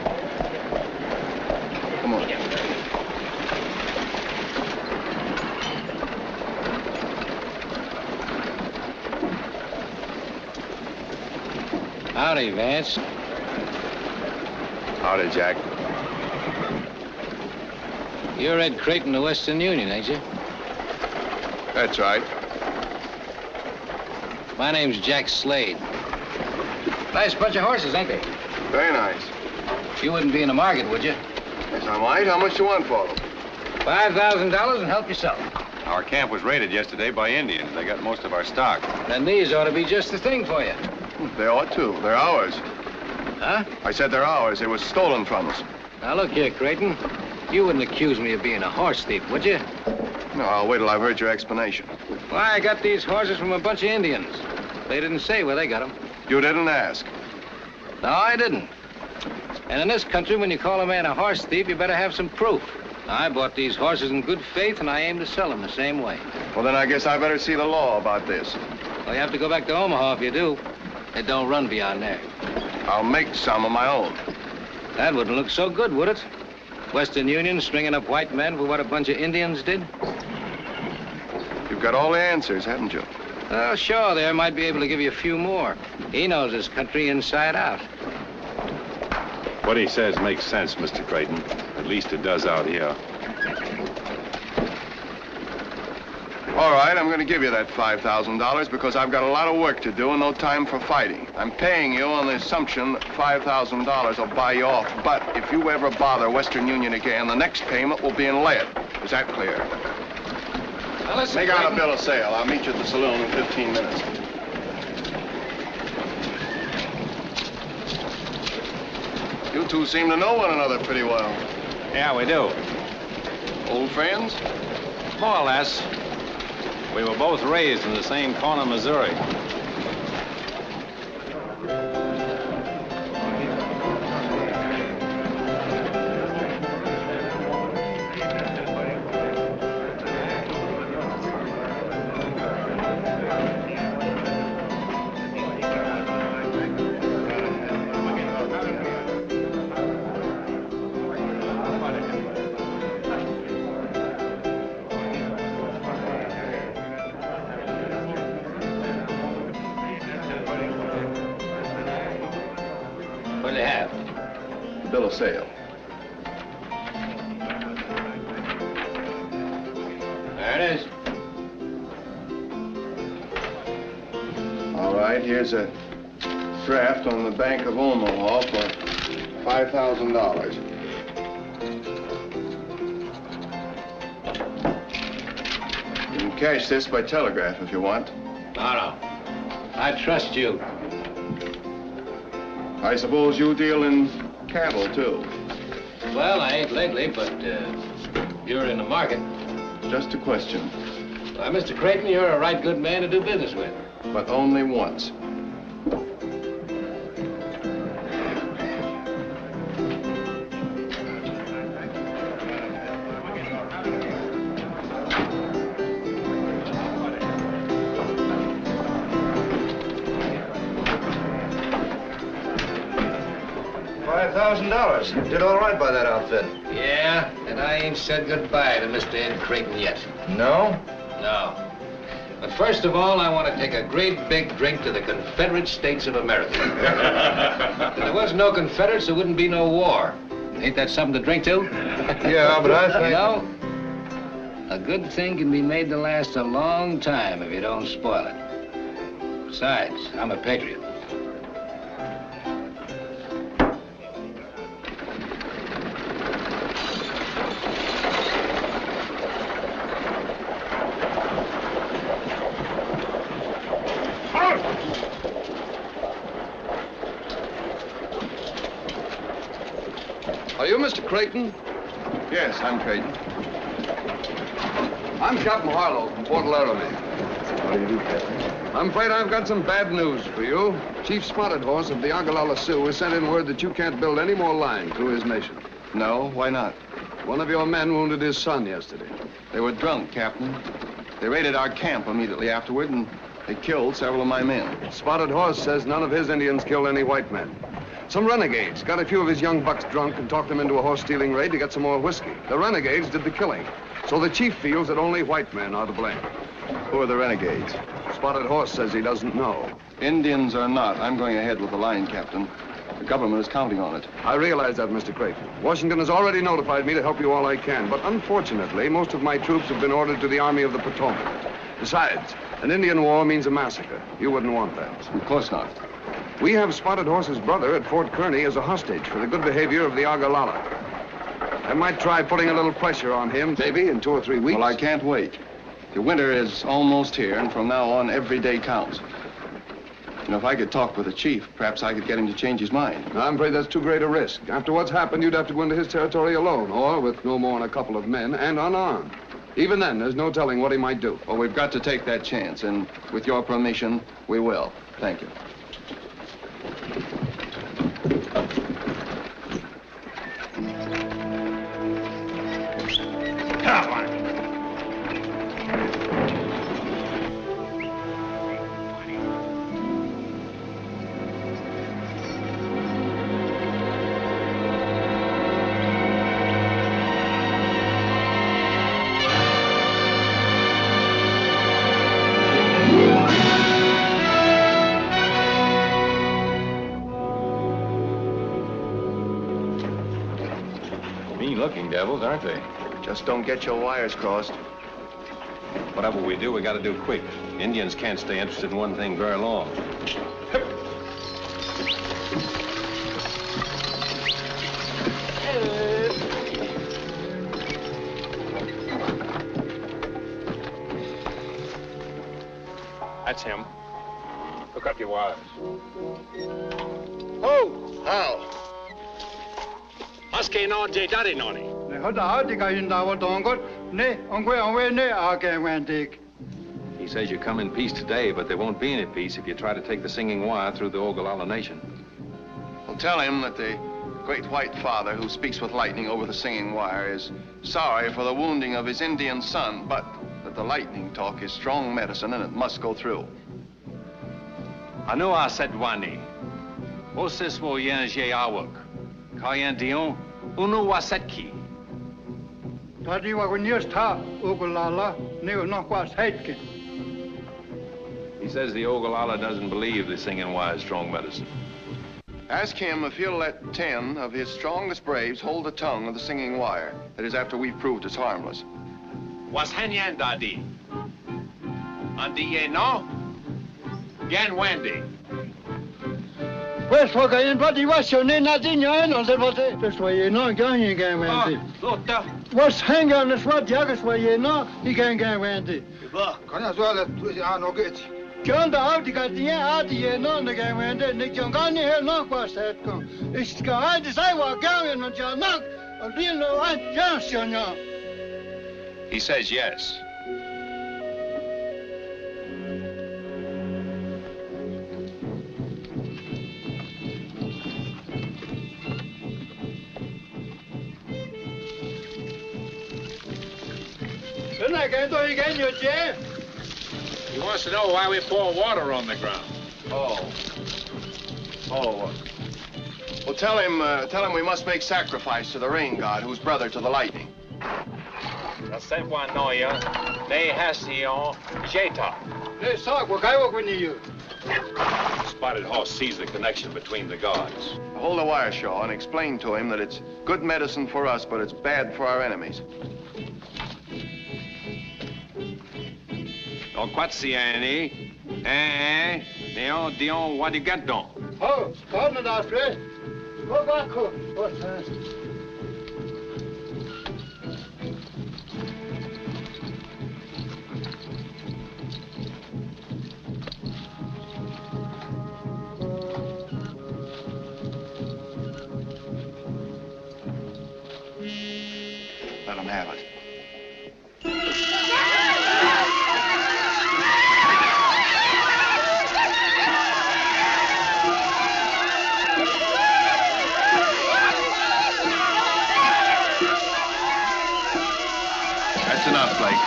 Come on. Howdy, Vance. Howdy, Jack. You're Ed Creighton of Western Union, ain't you? That's right. My name's Jack Slade. Nice bunch of horses, ain't they? Very nice. You wouldn't be in the market, would you? Yes, I might. How much do you want for them? $5,000 and help yourself. Our camp was raided yesterday by Indians. They got most of our stock. Then these ought to be just the thing for you. They ought to. They're ours. Huh? I said they're ours. They were stolen from us. Now, look here, Creighton. You wouldn't accuse me of being a horse thief, would you? No, I'll wait till I've heard your explanation. Why, I got these horses from a bunch of Indians. They didn't say where they got them. You didn't ask. No, I didn't. And in this country, when you call a man a horse thief, you better have some proof. I bought these horses in good faith, and I aim to sell them the same way. Well, then I guess I better see the law about this. Well, you have to go back to Omaha if you do. It don't run beyond there. I'll make some of my own. That wouldn't look so good, would it? Western Union stringing up white men for what a bunch of Indians did? You've got all the answers, haven't you? Well, Shaw there might be able to give you a few more. He knows this country inside out. What he says makes sense, Mr. Creighton. At least it does out here. All right, I'm going to give you that $5,000 because I've got a lot of work to do and no time for fighting. I'm paying you on the assumption that $5,000 will buy you off. But if you ever bother Western Union again, the next payment will be in lead. Is that clear? Now, listen, Make out a bill of sale. I'll meet you at the saloon in 15 minutes. You two seem to know one another pretty well. Yeah, we do. Old friends? More or less. We were both raised in the same corner of Missouri. What'll you have? Bill of sale. There it is. All right, here's a draft on the Bank of Omaha for $5,000. You can cash this by telegraph if you want. All I trust you. I suppose you deal in cattle, too. Well, I ain't lately, but you're in the market. Just a question. Why, Mr. Creighton, you're a right good man to do business with. But only once. $5,000. Did all right by that outfit. Yeah, and I ain't said goodbye to Mr. Ed Creighton yet. No? No. But first of all, I want to take a great big drink to the Confederate States of America. If there was no Confederates, there wouldn't be no war. Ain't that something to drink to? Yeah, but I think... You know, a good thing can be made to last a long time if you don't spoil it. Besides, I'm a patriot. Are you Mr. Creighton? Yes, I'm Creighton. I'm Captain Harlow from Port Laramie. What do you do, Captain? I'm afraid I've got some bad news for you. Chief Spotted Horse of the Ogallala Sioux has sent in word that you can't build any more line through his nation. No, why not? One of your men wounded his son yesterday. They were drunk, Captain. They raided our camp immediately afterward, and they killed several of my men. Spotted Horse says none of his Indians killed any white men. Some renegades got a few of his young bucks drunk and talked them into a horse-stealing raid to get some more whiskey. The renegades did the killing. So the chief feels that only white men are to blame. Who are the renegades? Spotted Horse says he doesn't know. Indians or not, I'm going ahead with the line, Captain. The government is counting on it. I realize that, Mr. Creighton. Washington has already notified me to help you all I can, but unfortunately, most of my troops have been ordered to the Army of the Potomac. Besides, an Indian war means a massacre. You wouldn't want that. Of course not. We have Spotted Horse's brother at Fort Kearny as a hostage for the good behavior of the Ogallala. I might try putting a little pressure on him, maybe in 2 or 3 weeks. Well, I can't wait. The winter is almost here, and from now on, every day counts. You know, if I could talk with the chief, perhaps I could get him to change his mind. No, I'm afraid that's too great a risk. After what's happened, you'd have to go into his territory alone, or with no more than a couple of men, and unarmed. Even then, there's no telling what he might do. Well, we've got to take that chance, and with your permission, we will. Thank you. Come on. Mean-looking devils, aren't they? Just don't get your wires crossed. Whatever we do, we got to do quick. Indians can't stay interested in one thing very long. That's him. Hook up your wires. Oh, how? Maske no je dari noni. He says you come in peace today, but there won't be any peace if you try to take the singing wire through the Ogallala Nation. Well, tell him that the great white father who speaks with lightning over the singing wire is sorry for the wounding of his Indian son, but that the lightning talk is strong medicine and it must go through. Anu asedwani. Osis wo yen je awak. Kayan dion. Unu wasetki. Tadi wa gunyasta Ogallala ne no was heitke. He says the Ogallala doesn't believe the singing wire is strong medicine. Ask him if he'll let 10 of his strongest braves hold the tongue of the singing wire. That is, after we've proved it's harmless. Was henyan dadi. Andi ye no? Gan Wendy. Pues porque en pati was yo ne nadinho no se bote. Pues ye no ganyen Wendy. Lota. Was hang on the swat Jagger was ye no he can Wendy. Ba, kana zo ala tu ano get. John the Articatia Adi no the game and Nick John Gani here no was that come. It's got this I walk out and John knock a real no Johnson. He says yes. He wants to know why we pour water on the ground. Oh. Well, tell him we must make sacrifice to the rain god, who's brother to the lightning. Spotted Horse sees the connection between the gods. Hold the wire, Shaw, and explain to him that it's good medicine for us, but it's bad for our enemies. Quatsiani, Dion, what do you get done? Oh, Scotland, Australia. Go back home. What's that? Let him have it. That's enough, Blake.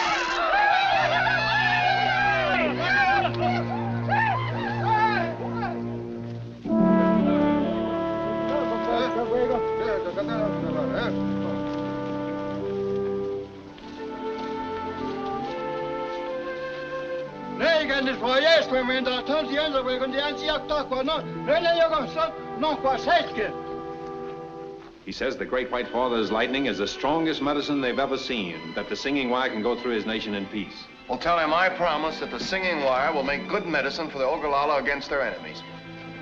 He says the great white father's lightning is the strongest medicine they've ever seen, that the singing wire can go through his nation in peace. Well, tell him I promise that the singing wire will make good medicine for the Ogallala against their enemies.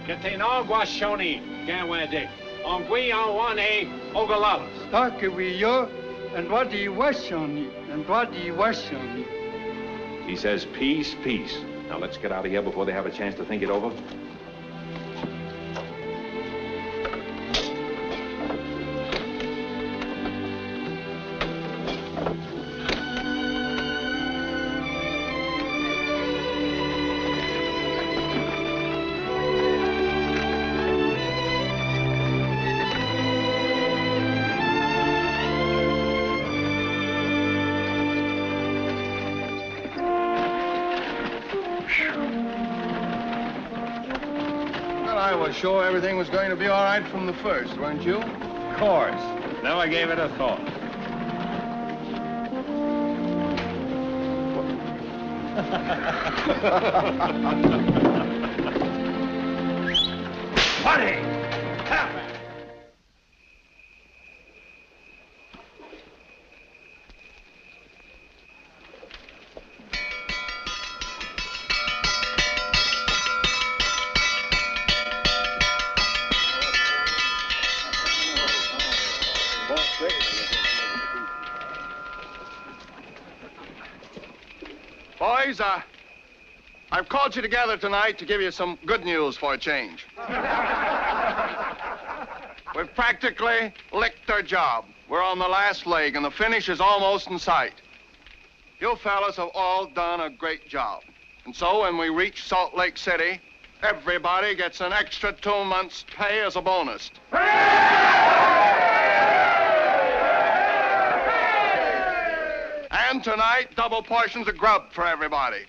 And what do you wish on me? And what do you wish on me? He says peace, peace. Now let's get out of here before they have a chance to think it over. Sure everything was going to be all right from the first, weren't you? Of course. Never gave it a thought. Funny! Boys, I've called you together tonight to give you some good news for a change. We've practically licked our job. We're on the last leg, and the finish is almost in sight. You fellas have all done a great job. And so when we reach Salt Lake City, everybody gets an extra 2 months' pay as a bonus. And tonight, double portions of grub for everybody.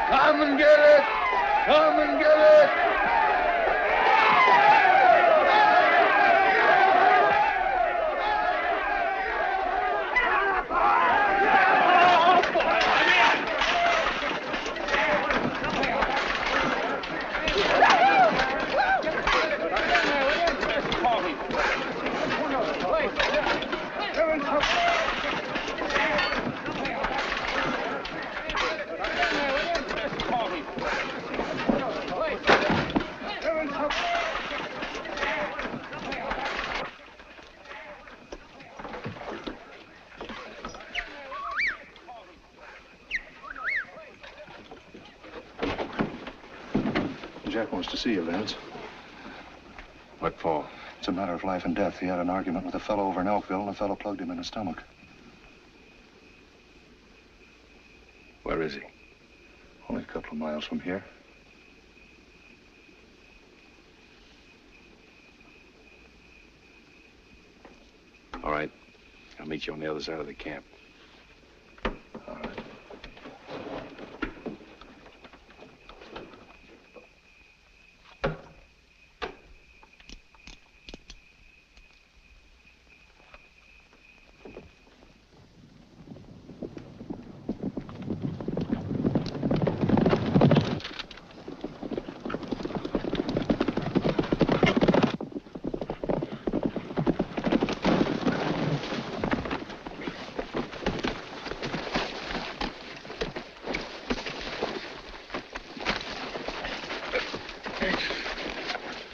Come and get it! Come and get it! Jack wants to see you, Vance. What for? It's a matter of life and death. He had an argument with a fellow over in Elkville, and the fellow plugged him in the stomach. Where is he? Only a couple of miles from here. All right. I'll meet you on the other side of the camp. All right.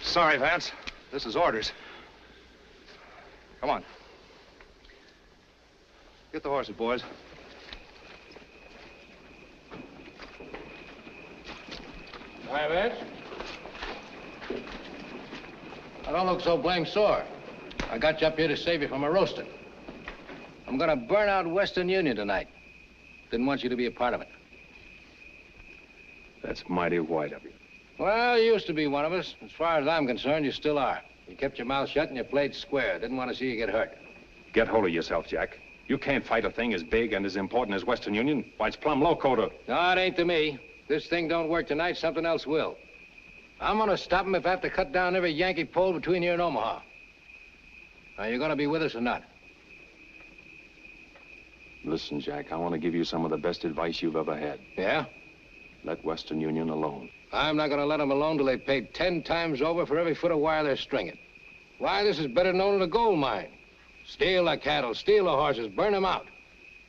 Sorry, Vance. This is orders. Come on. Get the horses, boys. Hi, Vance. I don't look so blame sore. I got you up here to save you from a roasting. I'm gonna burn out Western Union tonight. Didn't want you to be a part of it. That's mighty white of you. Well, you used to be one of us. As far as I'm concerned, you still are. You kept your mouth shut and you played square. Didn't want to see you get hurt. Get hold of yourself, Jack. You can't fight a thing as big and as important as Western Union. Why, it's plumb loco to... No, it ain't to me. If this thing don't work tonight, something else will. I'm gonna stop him if I have to cut down every Yankee pole between here and Omaha. Are you gonna be with us or not? Listen, Jack, I want to give you some of the best advice you've ever had. Yeah? Let Western Union alone. I'm not gonna let them alone till they've paid 10 times over for every foot of wire they're stringing. Why, this is better known than a gold mine. Steal the cattle, steal the horses, burn them out.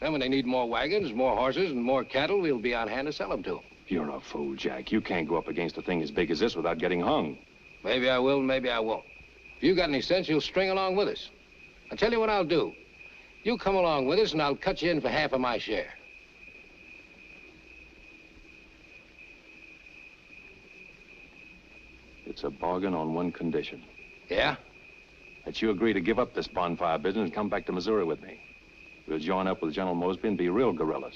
Then when they need more wagons, more horses, and more cattle, we'll be on hand to sell them to them. You're a fool, Jack. You can't go up against a thing as big as this without getting hung. Maybe I will, maybe I won't. If you got any sense, you'll string along with us. I'll tell you what I'll do. You come along with us, and I'll cut you in for half of my share. It's a bargain on one condition. Yeah? That you agree to give up this bonfire business and come back to Missouri with me. We'll join up with General Mosby and be real guerrillas.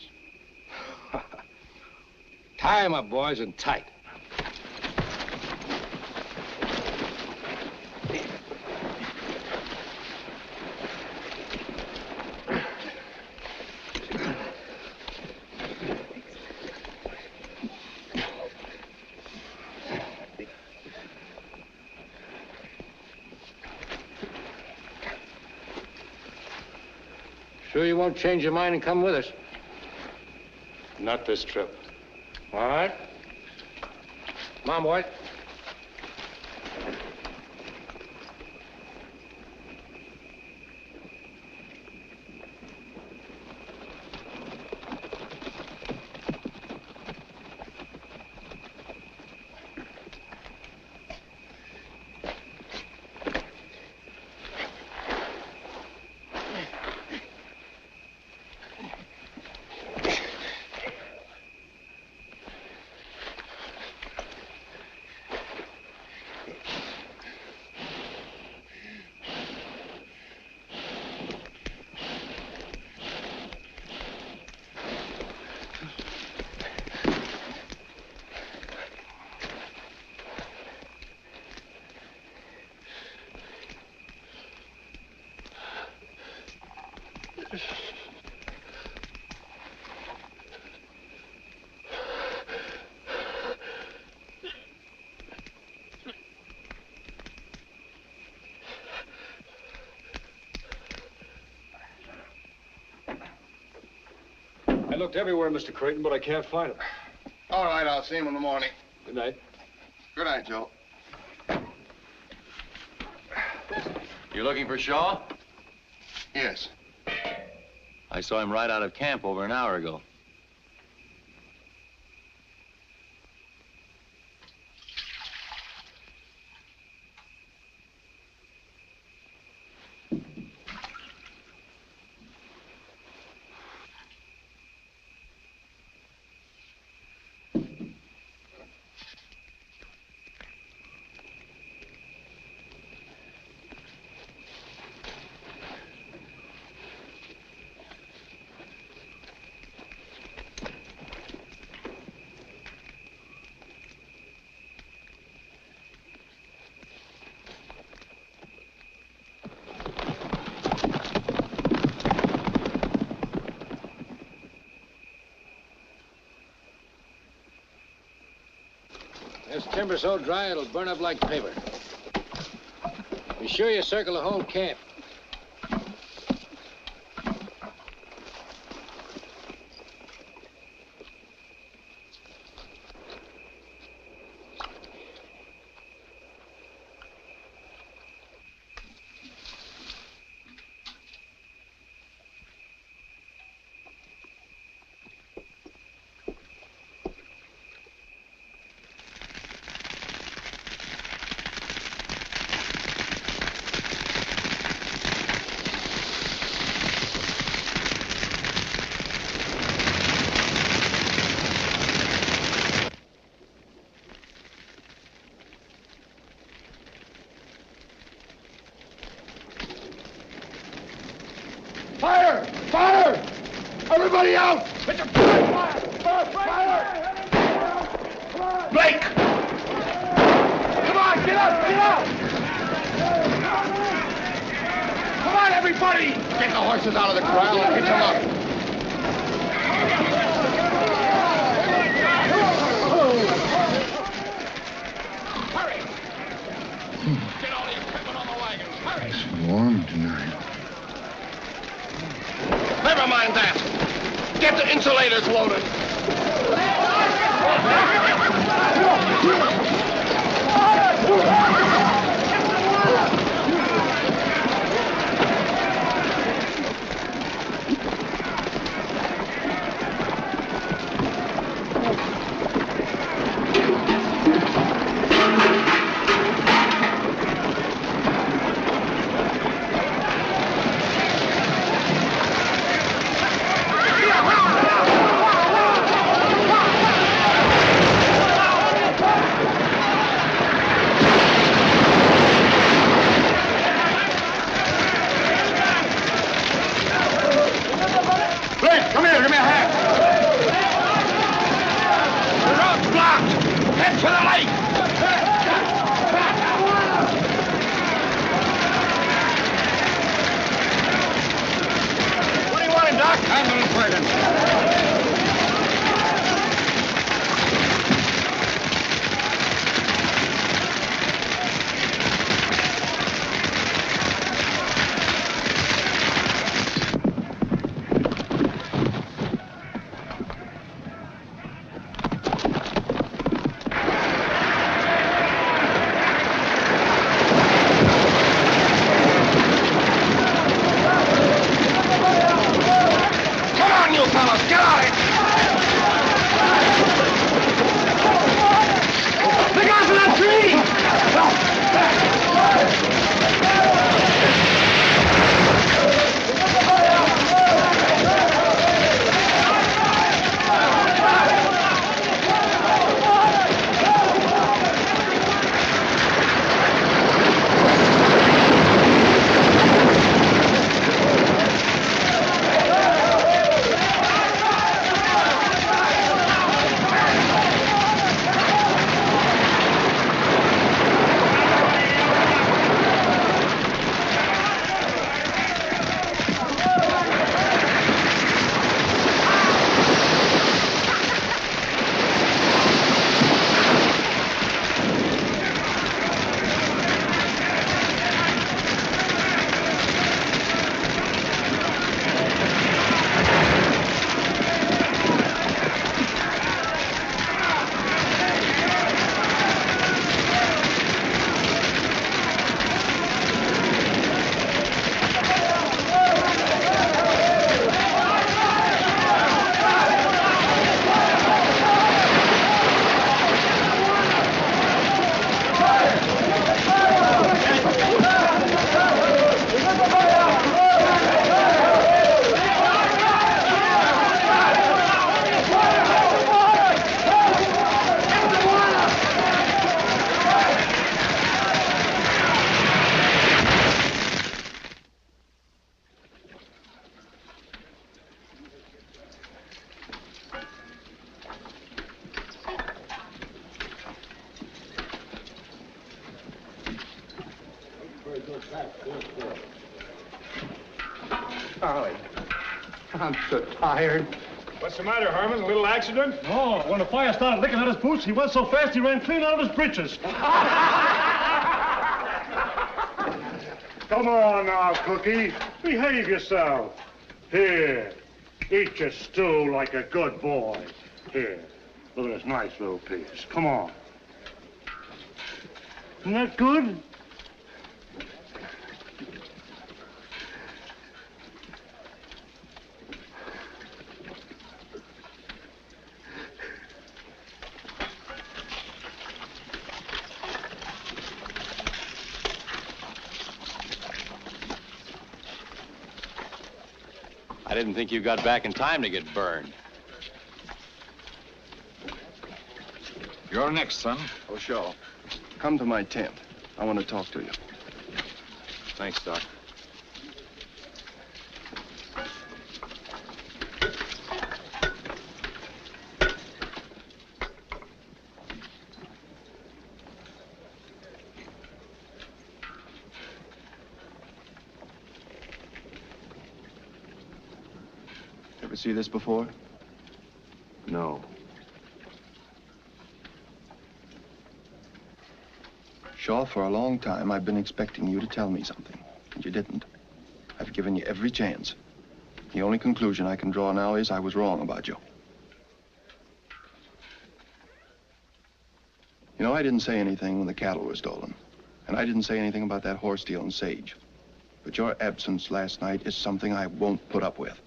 Tie 'em up, boys, and tight. Sure you won't change your mind and come with us? Not this trip. All right. Come on, boy. I looked everywhere, Mr. Creighton, but I can't find him. All right, I'll see him in the morning. Good night. Good night, Joe. You looking for Shaw? Yes. I saw him right out of camp over an hour ago. This timber's so dry it'll burn up like paper. Be sure you circle the whole camp. Fire! Fire! Everybody out! It's a fire! Fire! Blake! Come on, get up! Get up! Come on, everybody! Get the horses out of the corral and hitch them up. Hurry! Get all the equipment on the wagons. Hurry! It's warm tonight. Never mind that. Get the insulators loaded. Come here, give me a hand. The road's blocked. Head for the lake. What do you want, Doc? Ambulance wagon. Charlie, I'm so tired. What's the matter, Herman? A little accident? No. When the fire started licking at his boots, he went so fast he ran clean out of his breeches. Come on now, Cookie. Behave yourself. Here. Eat your stew like a good boy. Here. Look at this nice little piece. Come on. Isn't that good? I didn't think you got back in time to get burned. You're next, son. Oh, Shaw, come to my tent. I want to talk to you. Thanks, Doc. Ever see this before? No. Shaw, for a long time, I've been expecting you to tell me something, and you didn't. I've given you every chance. The only conclusion I can draw now is I was wrong about you. You know, I didn't say anything when the cattle were stolen, and I didn't say anything about that horse stealing Sage. But your absence last night is something I won't put up with.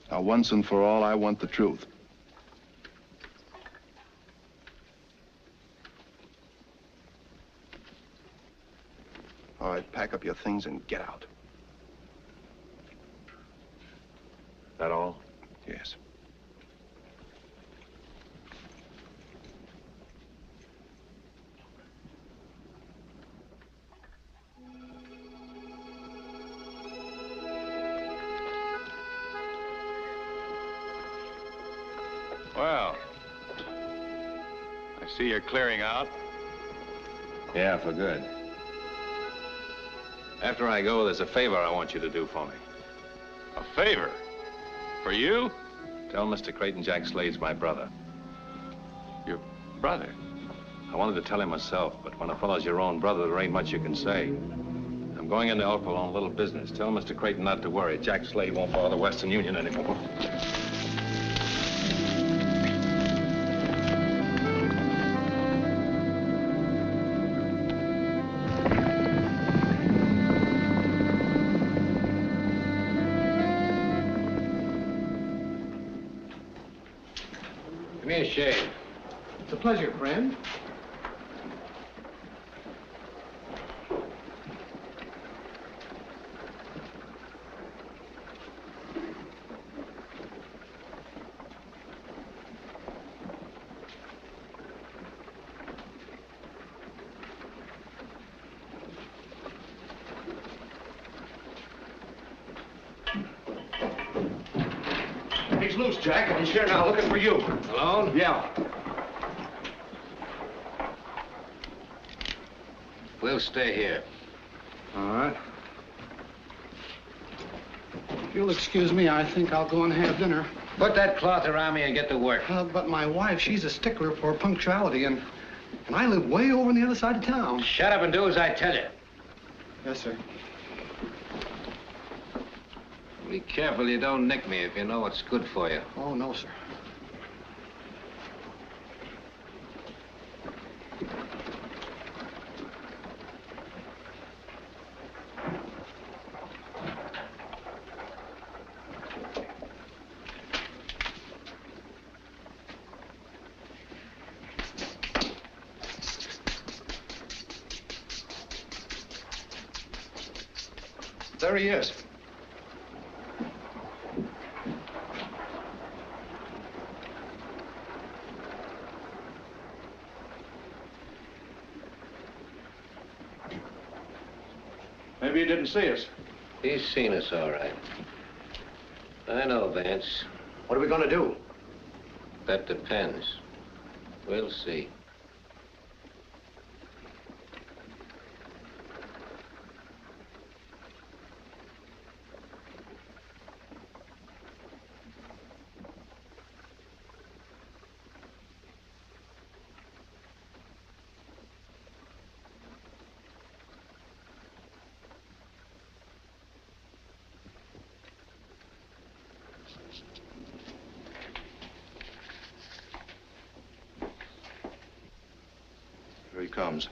Now, once and for all, I want the truth. All right, pack up your things and get out. That all? Yes. Well, I see you're clearing out. Yeah, for good. After I go, there's a favor I want you to do for me. A favor? For you? Tell Mr. Creighton Jack Slade's my brother. Your brother? I wanted to tell him myself, but when a fellow's your own brother, there ain't much you can say. I'm going into Elko on a little business. Tell Mr. Creighton not to worry. Jack Slade won't bother the Western Union anymore. Give me a shave. It's a pleasure, friend. He's loose, Jack, and he's here now looking for you. Alone? Yeah. We'll stay here. All right. If you'll excuse me, I think I'll go and have dinner. Put that cloth around me and get to work. But my wife, she's a stickler for punctuality, and I live way over on the other side of town. Shut up and do as I tell you. Yes, sir. Be careful you don't nick me if you know what's good for you. Oh, no, sir. There he is. Maybe he didn't see us. He's seen us, all right. I know, Vance. What are we going to do? That depends. We'll see. comes.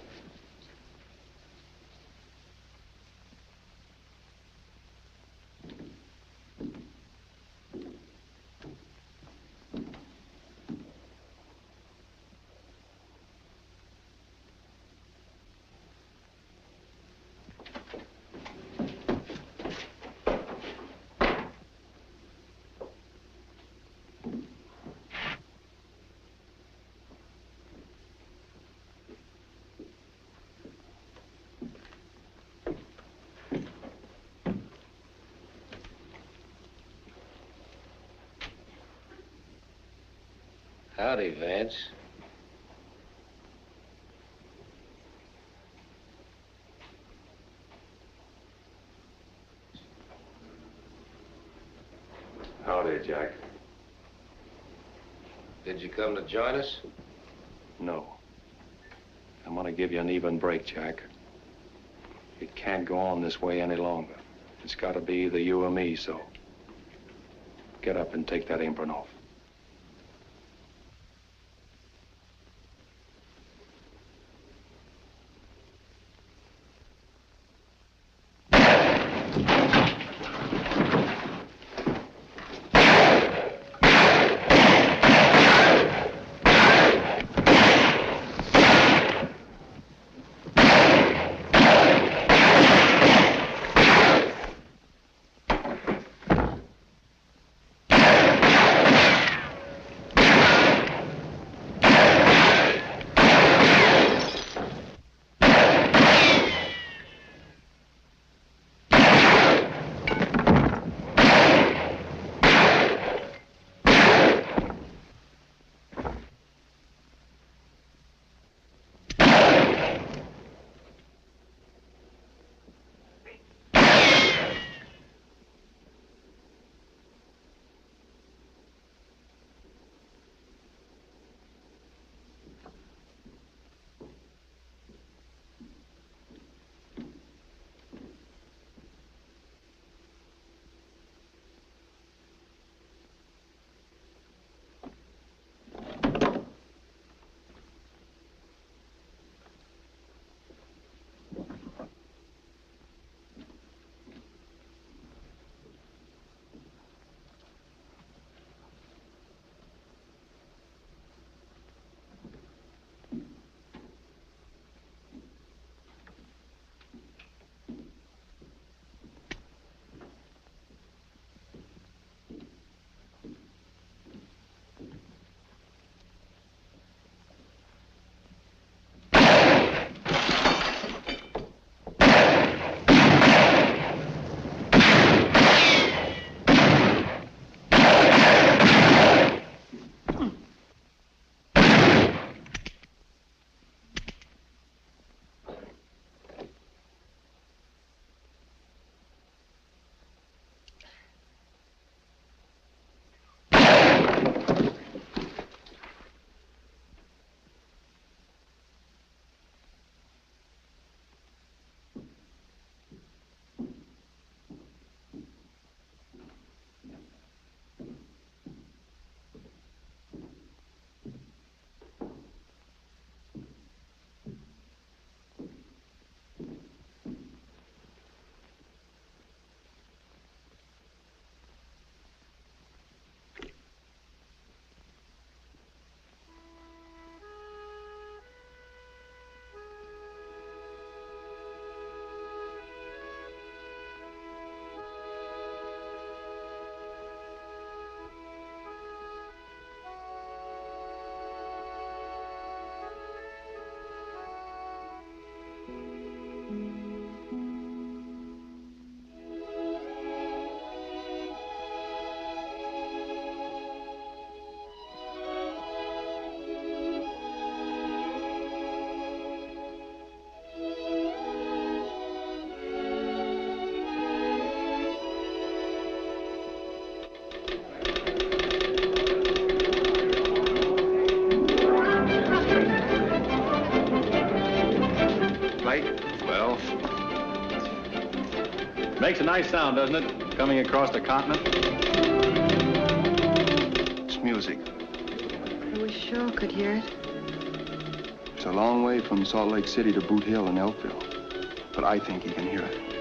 Howdy, Vance. Howdy, Jack. Did you come to join us? No. I'm gonna give you an even break, Jack. It can't go on this way any longer. It's gotta be either you or me, so get up and take that apron off. Makes a nice sound, doesn't it? Coming across the continent. It's music. I wish Shaw could hear it. It's a long way from Salt Lake City to Boot Hill and Elkville, but I think he can hear it.